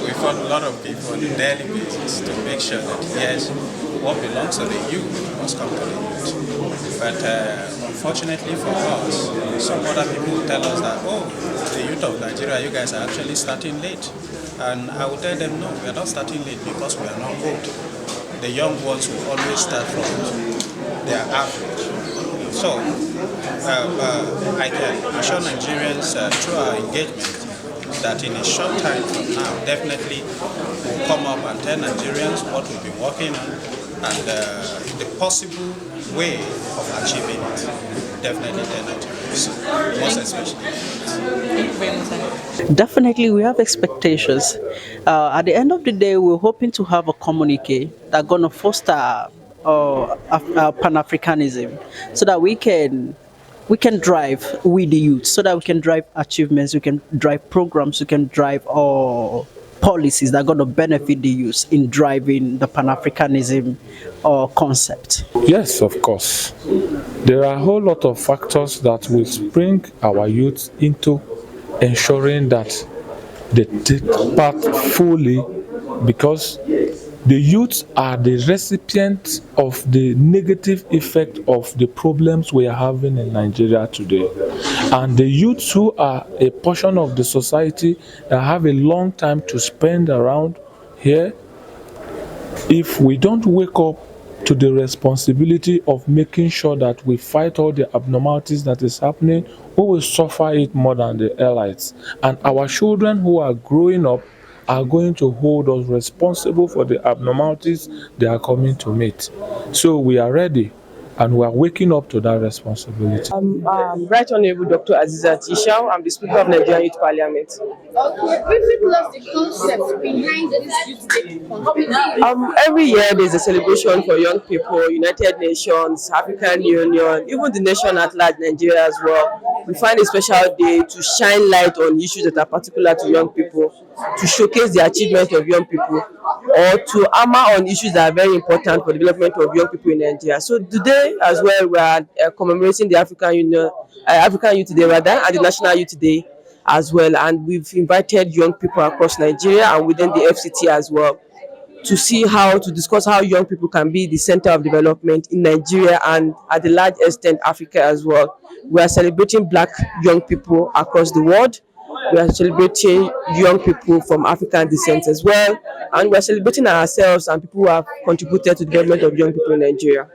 We fought a lot of people on a daily basis to make sure that yes, what belongs to the youth must come to the youth. But unfortunately for us, some other people tell us that, oh, the youth of Nigeria, you guys are actually starting late. And I will tell them, no, we are not starting late because we are not old. The young ones will always start from their average. So, I can assure Nigerians through our engagement that in a short time from now, definitely we'll come up and tell Nigerians what we've been working on and the possible way of achieving it. Definitely tell Nigerians, most especially. Definitely, we have expectations. At the end of the day, we're hoping to have a communique that's going to foster Pan-Africanism so that we can drive with the youth, so that we can drive achievements, we can drive programs, we can drive policies that are going to benefit the youth in driving the Pan-Africanism concept. Yes, of course. There are a whole lot of factors that will bring our youth into ensuring that they take part fully, because the youth are the recipients of the negative effect of the problems we are having in Nigeria today. And the youths who are a portion of the society that have a long time to spend around here, if we don't wake up to the responsibility of making sure that we fight all the abnormalities that is happening, we will suffer it more than the elites. And our children who are growing up are going to hold us responsible for the abnormalities they are coming to meet. So we are ready and we are waking up to that responsibility. Right Honorable Dr. Azizat Ishao, I'm the Speaker of Nigerian Youth Parliament. Okay, briefly tell us the concept behind this Youth Day. Every year there's a celebration for young people, United Nations, African Union, even the nation at large, Nigeria as well. We find a special day to shine light on issues that are particular to young people, to showcase the achievements of young people, or to hammer on issues that are very important for the development of young people in Nigeria. So today as well, we are commemorating the African Youth Day rather, and the National Youth Day as well. And we've invited young people across Nigeria and within the FCT as well to discuss how young people can be the center of development in Nigeria and at the large extent Africa as well. We are celebrating Black young people across the world. We are celebrating young people from African descent as well, and we are celebrating ourselves and people who have contributed to the development of young people in Nigeria.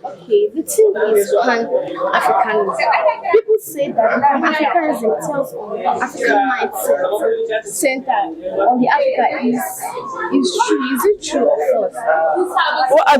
Okay, the thing is Pan-Africanism. People say that Pan-Africanism tells on the African mindset center on the Africa is true. Is it true or false?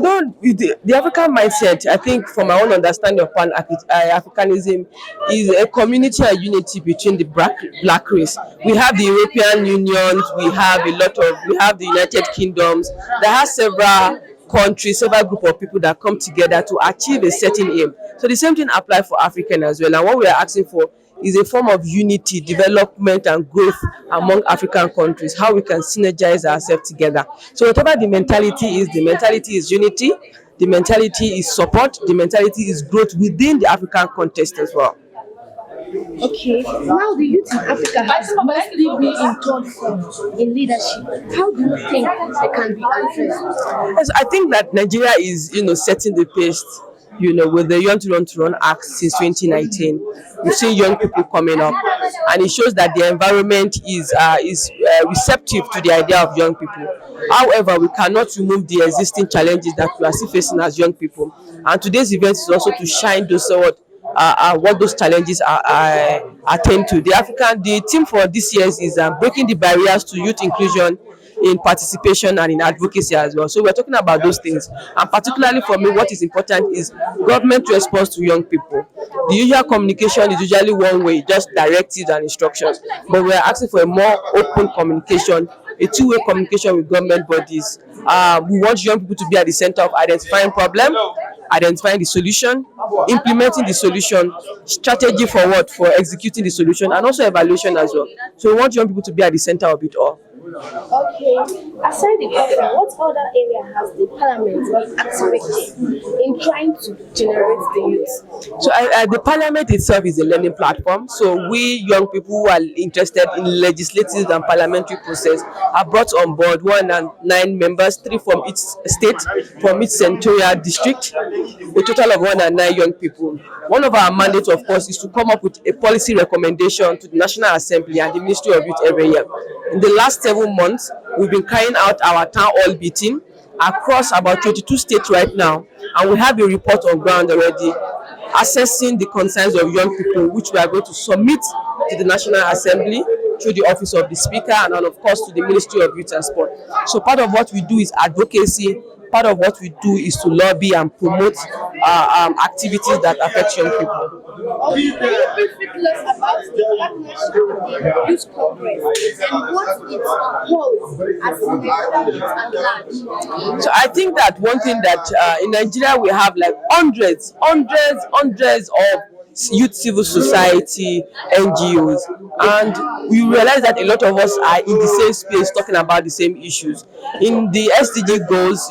Well, the African mindset, I think from my own understanding of Pan-Africanism, is a community and unity between the black race. We have the European Union, we have the United Kingdoms, that has several countries, several group of people that come together to achieve a certain aim. So the same thing applies for African as well. And what we are asking for is a form of unity, development, and growth among African countries, how we can synergize ourselves together. So whatever the mentality is unity, the mentality is support, the mentality is growth within the African context as well. Okay, now the youth in Africa has mostly been in third form in leadership. How do you think they can be addressed? Yes, I think that Nigeria is, setting the pace, with the Young to Run Act since 2019. We've seen young people coming up, and it shows that the environment is receptive to the idea of young people. However, we cannot remove the existing challenges that we are still facing as young people. And today's event is also to shine those what those challenges attend to. The theme for this year is breaking the barriers to youth inclusion in participation and in advocacy as well. So we're talking about those things, and particularly for me, what is important is government response to young people. The usual communication is usually one way, just directives and instructions, but we're asking for a more open communication, a two-way communication with government bodies. We want young people to be at the center of identifying problem, identifying the solution, implementing the solution, strategy for what? For executing the solution, and also evaluation as well. So we want young people to be at the center of it all. Okay, aside the government, what other area has the parliament activated in trying to generate the youth? So the parliament itself is a learning platform. So we young people who are interested in legislative and parliamentary process are brought on board 109 members, 3 from each state, from each senatorial district, a total of 109 young people. One of our mandates, of course, is to come up with a policy recommendation to the National Assembly and the Ministry of Youth every year. In the last 7 months, we've been carrying out our town hall meeting across about 22 states right now, and we have a report on ground already assessing the concerns of young people, which we are going to submit to the National Assembly through the Office of the Speaker and of course to the Ministry of Youth and Sport. So part of what we do is advocacy. Part of what we do is to lobby and promote activities that affect young people. Can you briefly tell us about the Black National Youth Congress and what it holds as a youth at large? So I think that one thing that in Nigeria we have like hundreds of youth civil society, NGOs, and we realize that a lot of us are in the same space talking about the same issues. In the SDG goals,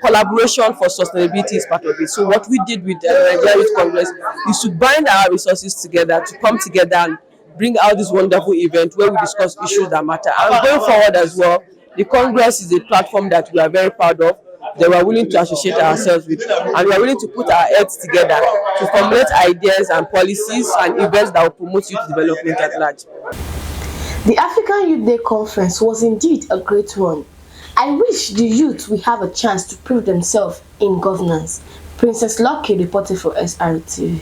collaboration for sustainability is part of it. So what we did with the Nigeria Youth Congress is to bind our resources together, to come together and bring out this wonderful event where we discuss issues that matter. And going forward as well, the Congress is a platform that we are very proud of, that we are willing to associate ourselves with, and we are willing to put our heads together to formulate ideas and policies and events that will promote youth development at large. The African Youth Day Conference was indeed a great one. I wish the youth will have a chance to prove themselves in governance. Princess Lucky reported for SRTV.